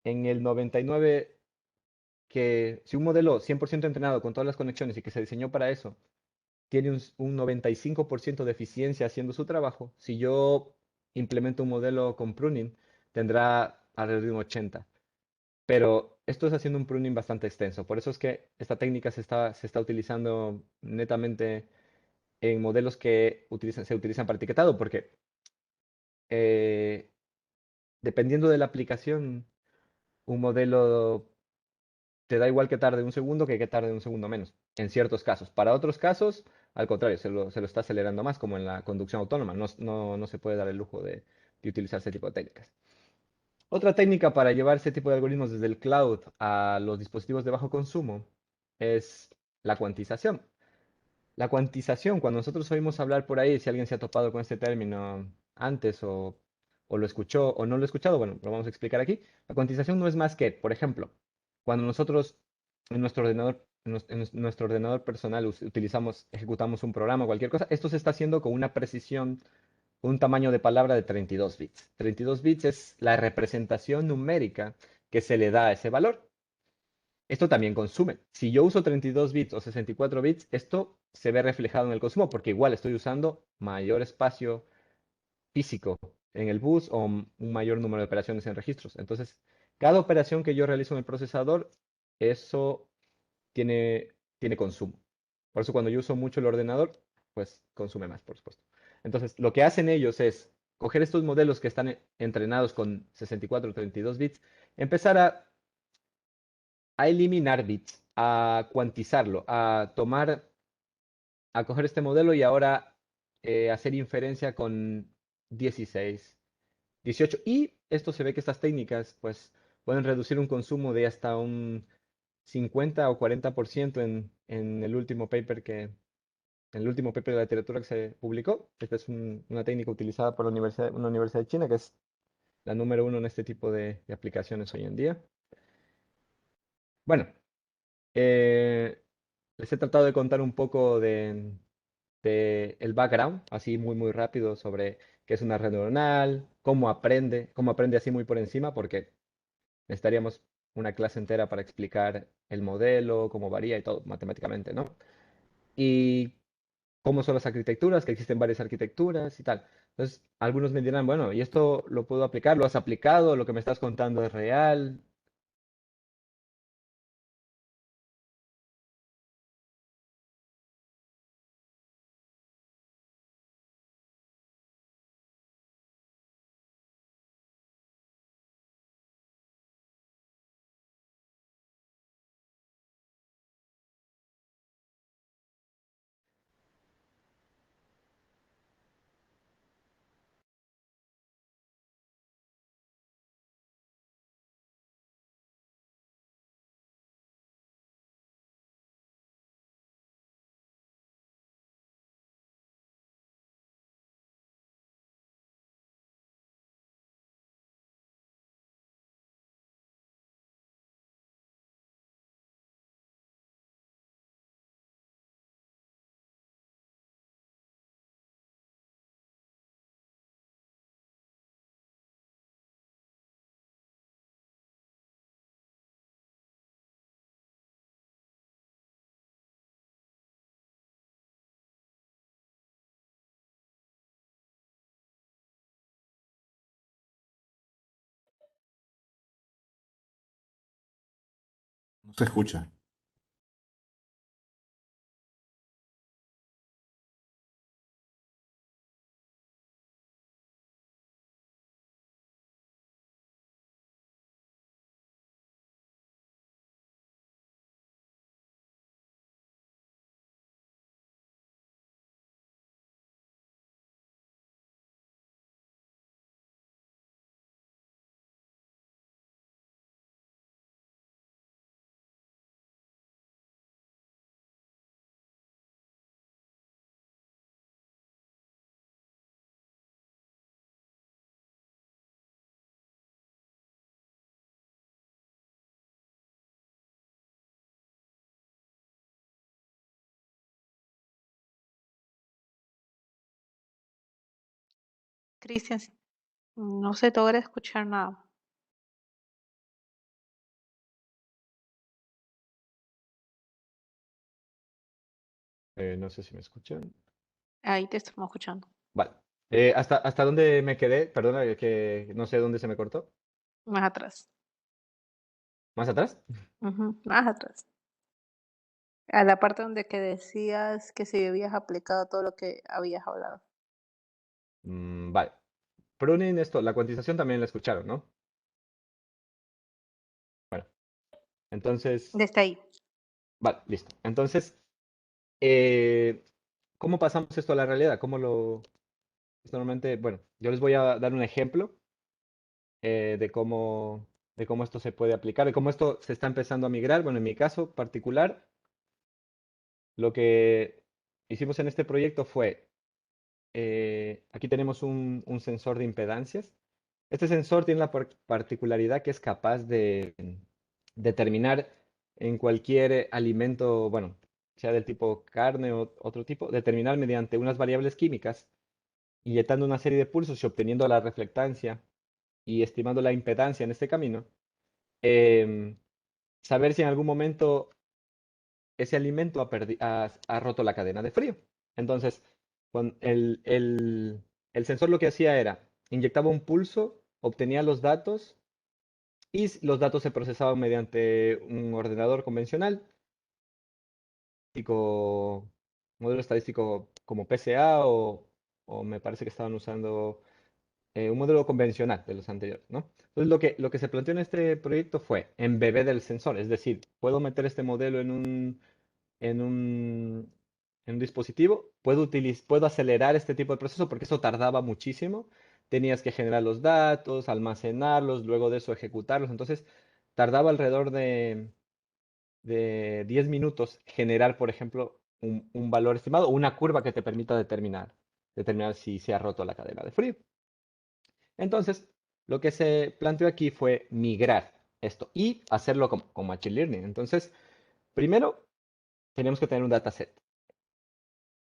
en el 99, si un modelo 100% entrenado con todas las conexiones y que se diseñó para eso, tiene un 95% de eficiencia haciendo su trabajo, si yo implemento un modelo con pruning, tendrá alrededor de un 80. Pero esto es haciendo un pruning bastante extenso. Por eso es que esta técnica se está utilizando netamente en modelos que se utilizan para etiquetado, porque eh, dependiendo de la aplicación, un modelo te da igual que tarde un segundo que tarde un segundo menos, en ciertos casos. Para otros casos, al contrario, se lo está acelerando más, como en la conducción autónoma. No se puede dar el lujo de utilizar ese tipo de técnicas. Otra técnica para llevar ese tipo de algoritmos desde el cloud a los dispositivos de bajo consumo es la cuantización. La cuantización, cuando nosotros oímos hablar por ahí, si alguien se ha topado con este término antes o lo escuchó o no lo ha escuchado, bueno, lo vamos a explicar aquí. La cuantización no es más que, por ejemplo, cuando nosotros en nuestro ordenador personal ejecutamos un programa o cualquier cosa, esto se está haciendo con una precisión, un tamaño de palabra de 32 bits. 32 bits es la representación numérica que se le da a ese valor. Esto también consume. Si yo uso 32 bits o 64 bits, esto se ve reflejado en el consumo porque igual estoy usando mayor espacio físico en el bus o un mayor número de operaciones en registros. Entonces, cada operación que yo realizo en el procesador, eso tiene consumo. Por eso cuando yo uso mucho el ordenador, pues consume más, por supuesto. Entonces, lo que hacen ellos es coger estos modelos que están entrenados con 64 o 32 bits, empezar a eliminar bits, a cuantizarlo, a coger este modelo y ahora hacer inferencia con 16, 18. Y esto se ve que estas técnicas pues pueden reducir un consumo de hasta un 50 o 40% en el último paper de la literatura que se publicó. Esta es una técnica utilizada por una universidad de China, que es la número uno en este tipo de aplicaciones hoy en día. Bueno, eh, les he tratado de contar un poco de el background, así muy, muy rápido sobre qué es una red neuronal, cómo aprende así muy por encima, porque necesitaríamos una clase entera para explicar el modelo, cómo varía y todo matemáticamente, ¿no? Y cómo son las arquitecturas, que existen varias arquitecturas y tal. Entonces, algunos me dirán, bueno, ¿y esto lo puedo aplicar? ¿Lo has aplicado? ¿Lo que me estás contando es real? No se escucha. Cristian, no se te logra escuchar nada. No sé si me escuchan. Ahí te estamos escuchando. Vale. ¿Hasta dónde me quedé? Perdona, que no sé dónde se me cortó. Más atrás. ¿Más atrás? Ujú, más atrás. A la parte donde que decías que si habías aplicado todo lo que habías hablado. Vale. Pruning, esto, la cuantización también la escucharon, ¿no? Bueno, entonces, Desde ahí. vale, listo. Entonces, eh, ¿cómo pasamos esto a la realidad? Normalmente, bueno, yo les voy a dar un ejemplo de cómo esto se puede aplicar, de cómo esto se está empezando a migrar. Bueno, en mi caso particular, lo que hicimos en este proyecto fue, aquí tenemos un sensor de impedancias. Este sensor tiene la particularidad que es capaz de determinar en cualquier alimento, bueno, sea del tipo carne o otro tipo, determinar mediante unas variables químicas, inyectando una serie de pulsos y obteniendo la reflectancia y estimando la impedancia en este camino, em, saber si en algún momento ese alimento ha roto la cadena de frío. Entonces, el sensor lo que hacía era, inyectaba un pulso, obtenía los datos y los datos se procesaban mediante un ordenador convencional, tipo modelo estadístico como PSA o me parece que estaban usando un modelo convencional de los anteriores, ¿no? Entonces, lo que se planteó en este proyecto fue embeber el sensor, es decir, puedo meter este modelo en un, en un dispositivo, puedo acelerar este tipo de proceso porque eso tardaba muchísimo. Tenías que generar los datos, almacenarlos, luego de eso ejecutarlos. Entonces, tardaba alrededor de 10 minutos generar, por ejemplo, un valor estimado o una curva que te permita determinar si se ha roto la cadena de frío. Entonces, lo que se planteó aquí fue migrar esto y hacerlo con Machine Learning. Entonces, primero teníamos que tener un dataset.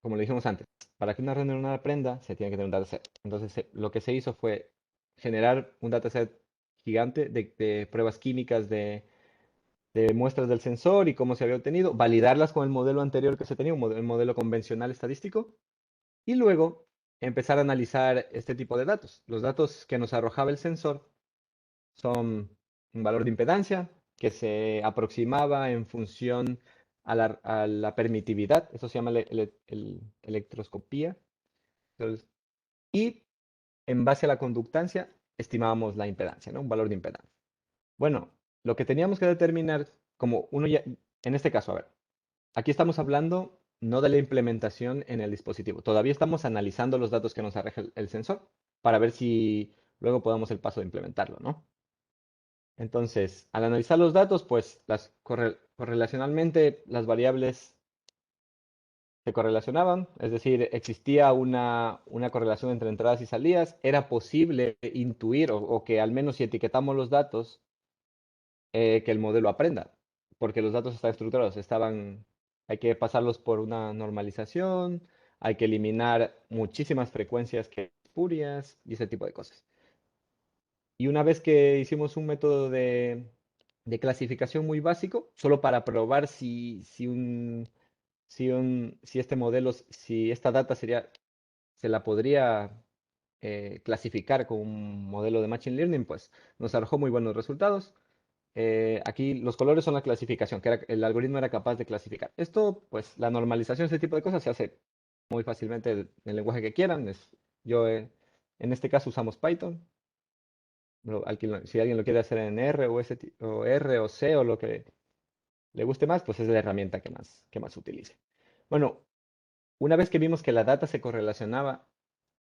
Como le dijimos antes, para que una red neuronal aprenda, se tiene que tener un dataset. Entonces, lo que se hizo fue generar un dataset gigante de pruebas químicas, de muestras del sensor y cómo se había obtenido, validarlas con el modelo anterior que se tenía, el modelo convencional estadístico, y luego empezar a analizar este tipo de datos. Los datos que nos arrojaba el sensor son un valor de impedancia que se aproximaba en función a la permitividad, eso se llama electroscopía, entonces, y en base a la conductancia estimábamos la impedancia, ¿no? Un valor de impedancia. Bueno, lo que teníamos que determinar, como uno ya, en este caso, a ver, aquí estamos hablando no de la implementación en el dispositivo, todavía estamos analizando los datos que nos arroja el sensor para ver si luego podamos el paso de implementarlo, ¿no? Entonces, al analizar los datos, pues correlacionalmente las variables se correlacionaban, es decir, existía una correlación entre entradas y salidas, era posible intuir o que al menos si etiquetamos los datos, que el modelo aprenda, porque los datos están estructurados, hay que pasarlos por una normalización, hay que eliminar muchísimas frecuencias que espurias y ese tipo de cosas. Y una vez que hicimos un método de clasificación muy básico, solo para probar si este modelo, si esta data se la podría clasificar con un modelo de Machine Learning, pues nos arrojó muy buenos resultados. Aquí los colores son la clasificación, el algoritmo era capaz de clasificar. Esto, pues la normalización, ese tipo de cosas se hace muy fácilmente en el lenguaje que quieran. En este caso usamos Python. Si alguien lo quiere hacer en R o R o C o lo que le guste más, pues es la herramienta que más utilice. Bueno, una vez que vimos que la data se correlacionaba,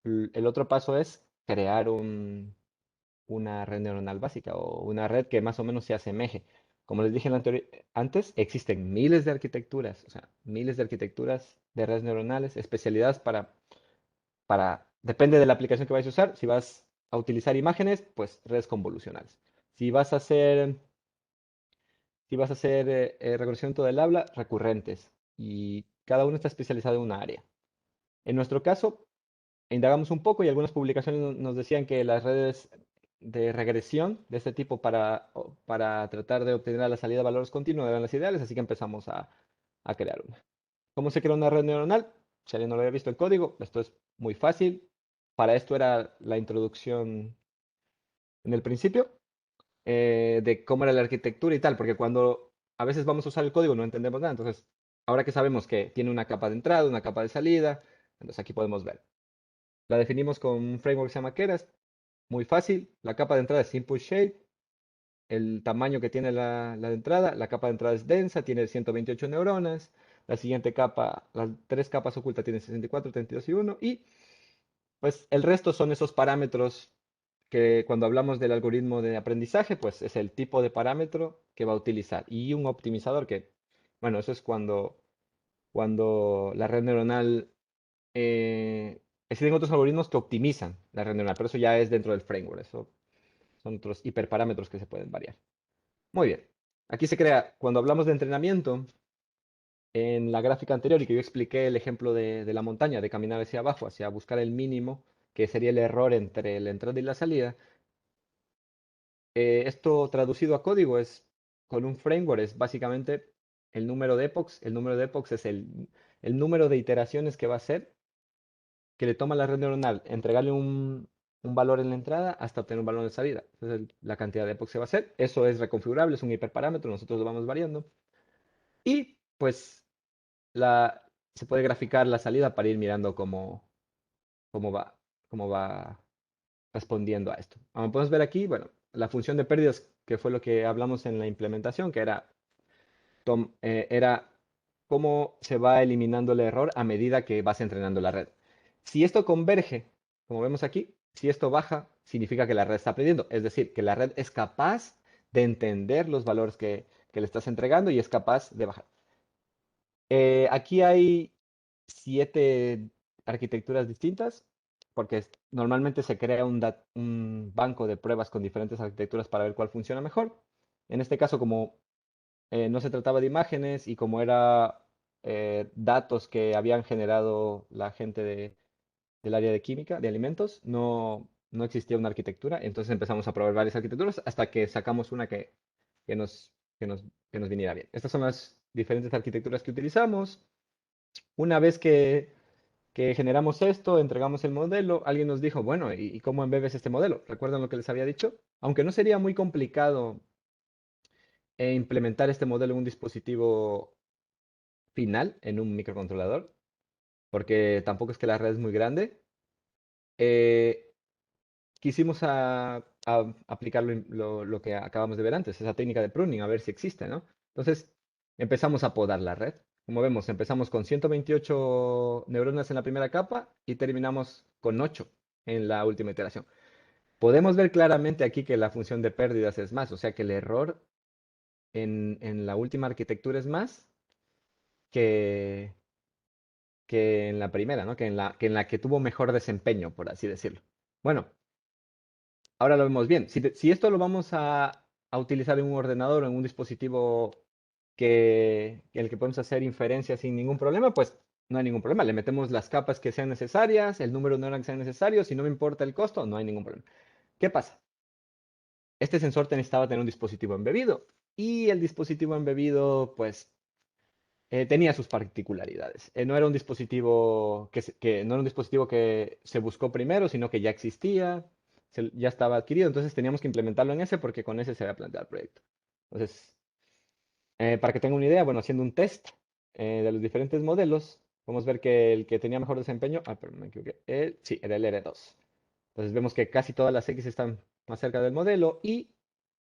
el otro paso es crear una red neuronal básica o una red que más o menos se asemeje. Como les dije antes, existen miles de arquitecturas, o sea, miles de arquitecturas de redes neuronales, especialidades depende de la aplicación que vayas a usar. Si vas a utilizar imágenes, pues redes convolucionales. Si vas a hacer, si vas a hacer reconocimiento del habla, recurrentes. Y cada uno está especializado en una área. En nuestro caso, indagamos un poco y algunas publicaciones nos decían que las redes de regresión de este tipo para tratar de obtener a la salida valores continuos eran las ideales, así que empezamos a crear una. ¿Cómo se crea una red neuronal? Si alguien no lo había visto el código, esto es muy fácil. Para esto era la introducción en el principio, de cómo era la arquitectura y tal, porque cuando a veces vamos a usar el código no entendemos nada. Entonces, ahora que sabemos que tiene una capa de entrada, una capa de salida, entonces aquí podemos ver. La definimos con un framework que se llama Keras, muy fácil. La capa de entrada es Simple Shape, el tamaño que tiene la de entrada. La capa de entrada es densa, tiene 128 neuronas. La siguiente capa, las tres capas ocultas tienen 64, 32 y 1. Y pues el resto son esos parámetros que cuando hablamos del algoritmo de aprendizaje, pues es el tipo de parámetro que va a utilizar. Y un optimizador que, bueno, eso es cuando la red neuronal, existen otros algoritmos que optimizan la red neuronal, pero eso ya es dentro del framework. Eso son otros hiperparámetros que se pueden variar. Muy bien. Aquí se crea, cuando hablamos de entrenamiento, en la gráfica anterior y que yo expliqué el ejemplo de la montaña, de caminar hacia abajo, hacia buscar el mínimo, que sería el error entre la entrada y la salida. Esto traducido a código es, con un framework, es básicamente el número de epochs. El número de epochs es el número de iteraciones que va a hacer, que le toma la red neuronal, entregarle un valor en la entrada hasta obtener un valor en salida. Entonces, la cantidad de epochs se va a hacer. Eso es reconfigurable, es un hiperparámetro, nosotros lo vamos variando. Y pues la, se puede graficar la salida para ir mirando cómo va, cómo va respondiendo a esto. Como podemos ver aquí, bueno, la función de pérdidas, que fue lo que hablamos en la implementación, que era cómo se va eliminando el error a medida que vas entrenando la red. Si esto converge, como vemos aquí, si esto baja, significa que la red está aprendiendo. Es decir, que la red es capaz de entender los valores que le estás entregando y es capaz de bajar. Aquí hay 7 arquitecturas distintas, porque normalmente se crea un banco de pruebas con diferentes arquitecturas para ver cuál funciona mejor. En este caso, como no se trataba de imágenes y como era datos que habían generado la gente del área de química, de alimentos, no existía una arquitectura, entonces empezamos a probar varias arquitecturas hasta que sacamos una que nos, que nos, que nos viniera bien. Estas son las diferentes arquitecturas que utilizamos. Una vez que generamos esto, entregamos el modelo, alguien nos dijo, bueno, ¿y cómo embebes este modelo? ¿Recuerdan lo que les había dicho? Aunque no sería muy complicado implementar este modelo en un dispositivo final, en un microcontrolador, porque tampoco es que la red es muy grande. eh, Quisimos aplicar lo que acabamos de ver antes, esa técnica de pruning, a ver si existe, ¿no? Entonces, empezamos a podar la red. Como vemos, empezamos con 128 neuronas en la primera capa y terminamos con 8 en la última iteración. Podemos ver claramente aquí que la función de pérdidas es más, o sea que el error en la última arquitectura es más que, que en la primera, ¿no? Que en la que tuvo mejor desempeño, por así decirlo. Bueno, ahora lo vemos bien. Si esto lo vamos a utilizar en un ordenador o en un dispositivo en el que podemos hacer inferencias sin ningún problema, pues no hay ningún problema. Le metemos las capas que sean necesarias, el número de neuronas que sean necesarios, si no me importa el costo, no hay ningún problema. ¿Qué pasa? Este sensor necesitaba tener un dispositivo embebido y el dispositivo embebido, pues, tenía sus particularidades. No era un dispositivo no era un dispositivo que se buscó primero, sino que ya existía, ya estaba adquirido, entonces teníamos que implementarlo en ese porque con ese se había planteado el proyecto. Entonces, para que tengan una idea, bueno, haciendo un test de los diferentes modelos, podemos ver que el que tenía mejor desempeño, pero me equivoqué, sí, era el R2. Entonces vemos que casi todas las X están más cerca del modelo y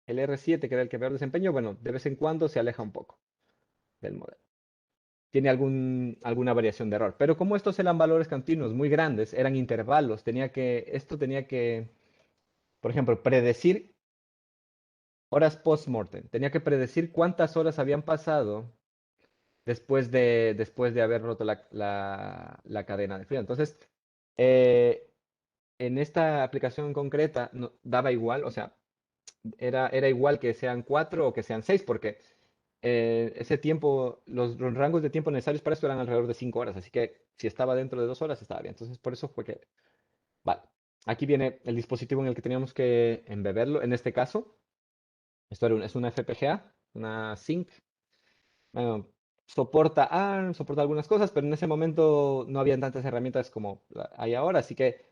el R7, que era el que peor desempeño, bueno, de vez en cuando se aleja un poco del modelo. Tiene alguna variación de error. Pero como estos eran valores continuos muy grandes, eran intervalos, esto tenía que, por ejemplo, predecir horas post-mortem. Tenía que predecir cuántas horas habían pasado después de haber roto la cadena de frío. Entonces, eh, en esta aplicación concreta daba igual, o sea, era igual que sean 4 o que sean 6, porque ese tiempo, los rangos de tiempo necesarios para esto eran alrededor de 5 horas, así que si estaba dentro de 2 horas estaba bien. Entonces, por eso fue que, vale, aquí viene el dispositivo en el que teníamos que embeberlo. En este caso, es una FPGA, una Sync. Bueno, soporta ARM, soporta algunas cosas, pero en ese momento no habían tantas herramientas como hay ahora, así que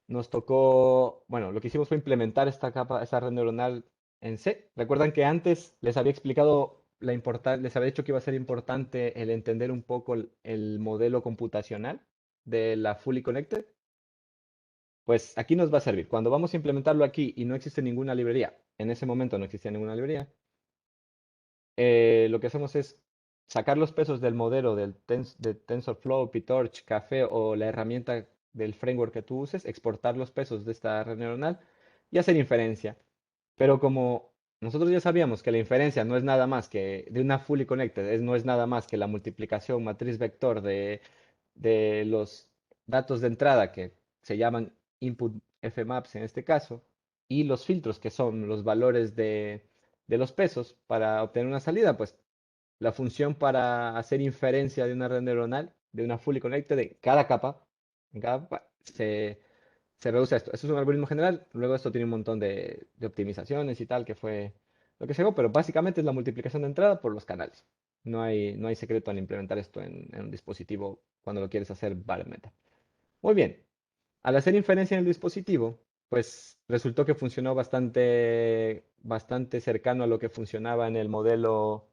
nos tocó, bueno, lo que hicimos fue implementar esta red neuronal en C. Recuerdan que antes les había explicado les había dicho que iba a ser importante el entender un poco el modelo computacional de la Fully Connected. Pues aquí nos va a servir. Cuando vamos a implementarlo aquí y no existe ninguna librería, en ese momento no existía ninguna librería, lo que hacemos es sacar los pesos del modelo de TensorFlow, PyTorch, Café o la herramienta del framework que tú uses, exportar los pesos de esta red neuronal y hacer inferencia. Pero como nosotros ya sabíamos que la inferencia no es nada más que de una fully connected, no es nada más que la multiplicación matriz vector de los datos de entrada que se llaman input fmaps en este caso, y los filtros que son los valores de los pesos para obtener una salida, pues la función para hacer inferencia de una red neuronal, de una fully connected, de en cada capa se reduce a esto. Esto es un algoritmo general, luego esto tiene un montón de optimizaciones y tal, que fue lo que se hago, pero básicamente es la multiplicación de entrada por los canales. No hay secreto al implementar esto en un dispositivo cuando lo quieres hacer bare metal. Muy bien, al hacer inferencia en el dispositivo, pues resultó que funcionó bastante cercano a lo que funcionaba en el modelo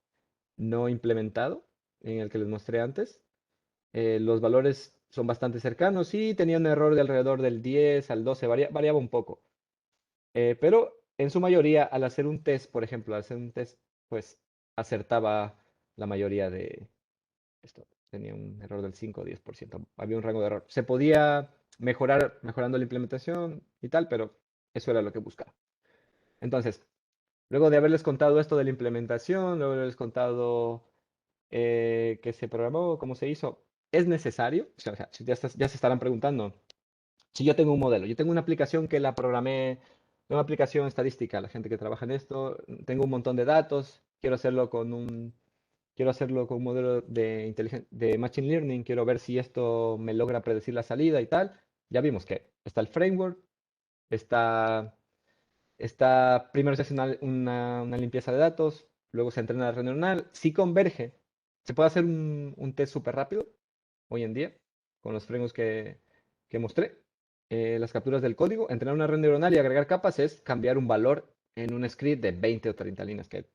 no implementado, en el que les mostré antes. Los valores son bastante cercanos y tenía un error de alrededor del 10 al 12, variaba un poco. Pero en su mayoría, al hacer un test, por ejemplo, al hacer un test, pues acertaba la mayoría de esto. Tenía un error del 5 o 10%. Había un rango de error. Se podía mejorar mejorando la implementación y tal, pero eso era lo que buscaba. Entonces, luego de haberles contado esto de la implementación, luego de haberles contado que se programó, cómo se hizo, es necesario. O sea, ya se estarán preguntando, si yo tengo un modelo, yo tengo una aplicación que la programé, una aplicación estadística, la gente que trabaja en esto, tengo un montón de datos, quiero hacerlo con quiero hacerlo con un modelo de Machine Learning, quiero ver si esto me logra predecir la salida y tal. Ya vimos que está el framework, está, primero se hace una limpieza de datos, luego se entrena la red neuronal. Si converge, se puede hacer un test súper rápido hoy en día con los frameworks que mostré. Las capturas del código, entrenar una red neuronal y agregar capas es cambiar un valor en un script de 20 o 30 líneas, que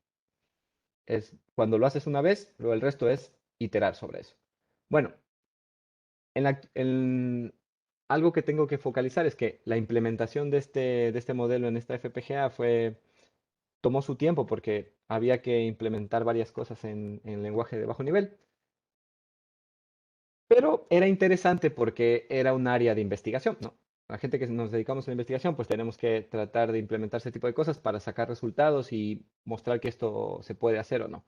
es cuando lo haces una vez, luego el resto es iterar sobre eso. Bueno, algo que tengo que focalizar es que la implementación de este modelo en esta FPGA tomó su tiempo porque había que implementar varias cosas en lenguaje de bajo nivel, pero era interesante porque era un área de investigación, ¿no? La gente que nos dedicamos a la investigación, pues tenemos que tratar de implementar ese tipo de cosas para sacar resultados y mostrar que esto se puede hacer o no.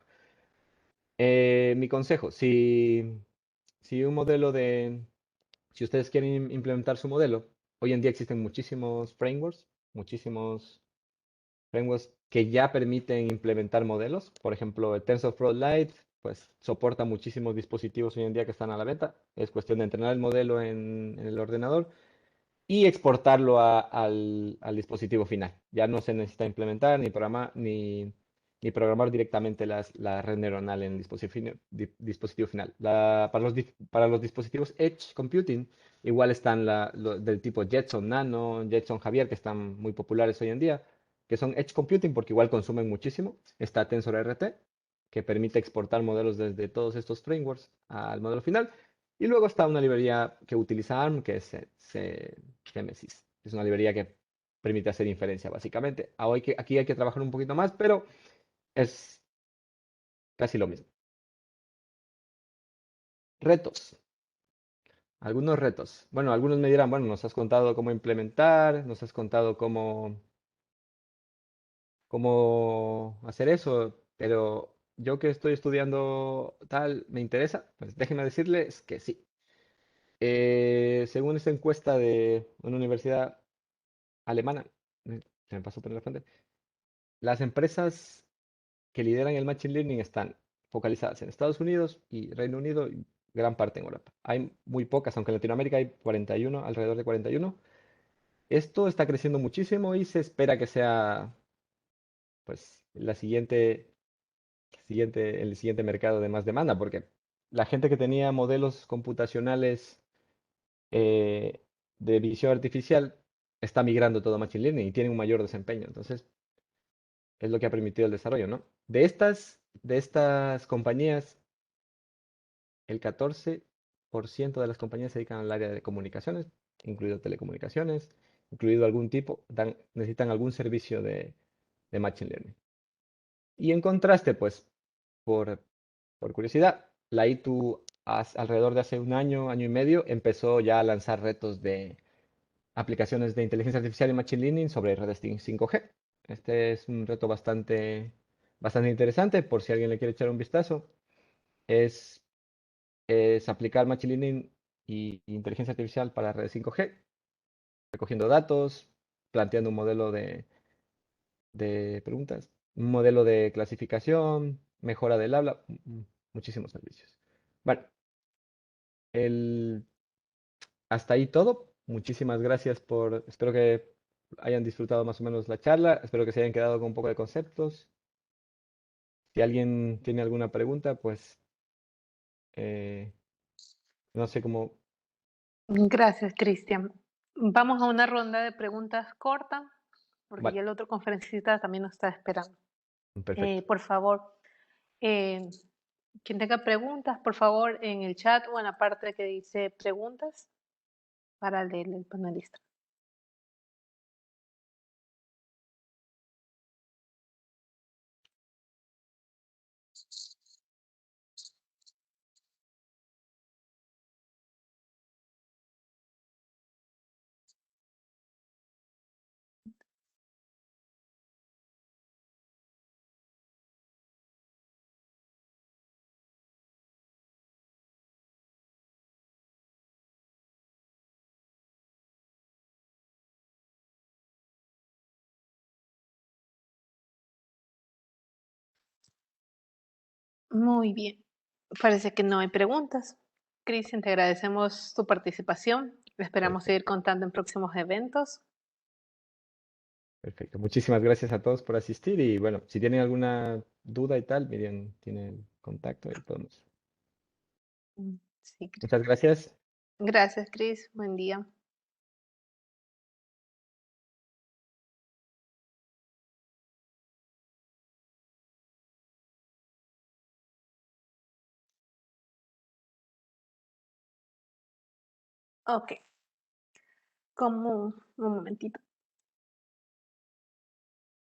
Mi consejo, si un modelo si ustedes quieren implementar su modelo, hoy en día existen muchísimos frameworks que ya permiten implementar modelos. Por ejemplo, el TensorFlow Lite, pues soporta muchísimos dispositivos hoy en día que están a la venta. Es cuestión de entrenar el modelo en el ordenador y exportarlo al dispositivo final. Ya no se necesita implementar ni programar directamente la red neuronal en el dispositivo final. Para los dispositivos Edge Computing, igual están del tipo Jetson Nano, Jetson Javier, que están muy populares hoy en día, que son Edge Computing porque igual consumen muchísimo. Está TensorRT, que permite exportar modelos desde todos estos frameworks al modelo final. Y luego está una librería que utiliza ARM, que es Genesis. Es una librería que permite hacer inferencia, básicamente. Aquí hay que trabajar un poquito más, pero es casi lo mismo. Retos. Algunos retos. Bueno, algunos me dirán, bueno, nos has contado cómo implementar, nos has contado cómo hacer eso, pero yo que estoy estudiando tal, ¿me interesa? Pues déjenme decirles que sí. Según esta encuesta de una universidad alemana, se me pasó por la frente, las empresas que lideran el Machine Learning están focalizadas en Estados Unidos y Reino Unido y gran parte en Europa. Hay muy pocas, aunque en Latinoamérica hay 41, alrededor de 41. Esto está creciendo muchísimo y se espera que sea pues el siguiente mercado de más demanda, porque la gente que tenía modelos computacionales eh, de visión artificial está migrando todo a Machine Learning y tiene un mayor desempeño. Entonces, es lo que ha permitido el desarrollo, ¿no? De estas compañías, el 14% de las compañías se dedican al área de comunicaciones, incluido telecomunicaciones, incluido algún tipo, necesitan algún servicio de Machine Learning. Y en contraste, pues, por curiosidad, la ITU alrededor de hace un año, año y medio, empezó ya a lanzar retos de aplicaciones de inteligencia artificial y machine learning sobre redes 5G. Este es un reto bastante interesante por si alguien le quiere echar un vistazo. Es, es aplicar machine learning y inteligencia artificial para redes 5G, recogiendo datos, planteando un modelo de preguntas, un modelo de clasificación, mejora del habla, muchísimos servicios. Bueno, el, hasta ahí todo. Muchísimas gracias espero que hayan disfrutado más o menos la charla, espero que se hayan quedado con un poco de conceptos. Si alguien tiene alguna pregunta, pues eh, no sé cómo. Gracias, Cristian. Vamos a una ronda de preguntas corta, porque Vale, ya el otro conferencista también nos está esperando. perfecto. Por favor, eh, quien tenga preguntas, por favor, en el chat o en la parte que dice preguntas para leerle el panelista. Muy bien. Parece que no hay preguntas. Cristian, te agradecemos tu participación. Esperamos seguir Perfecto, contando en próximos eventos. perfecto. Muchísimas gracias a todos por asistir y bueno, si tienen alguna duda y tal, Miriam tiene el contacto y podemos. Sí, Muchas gracias. gracias, Cris. Buen día. Ok, como un momentito.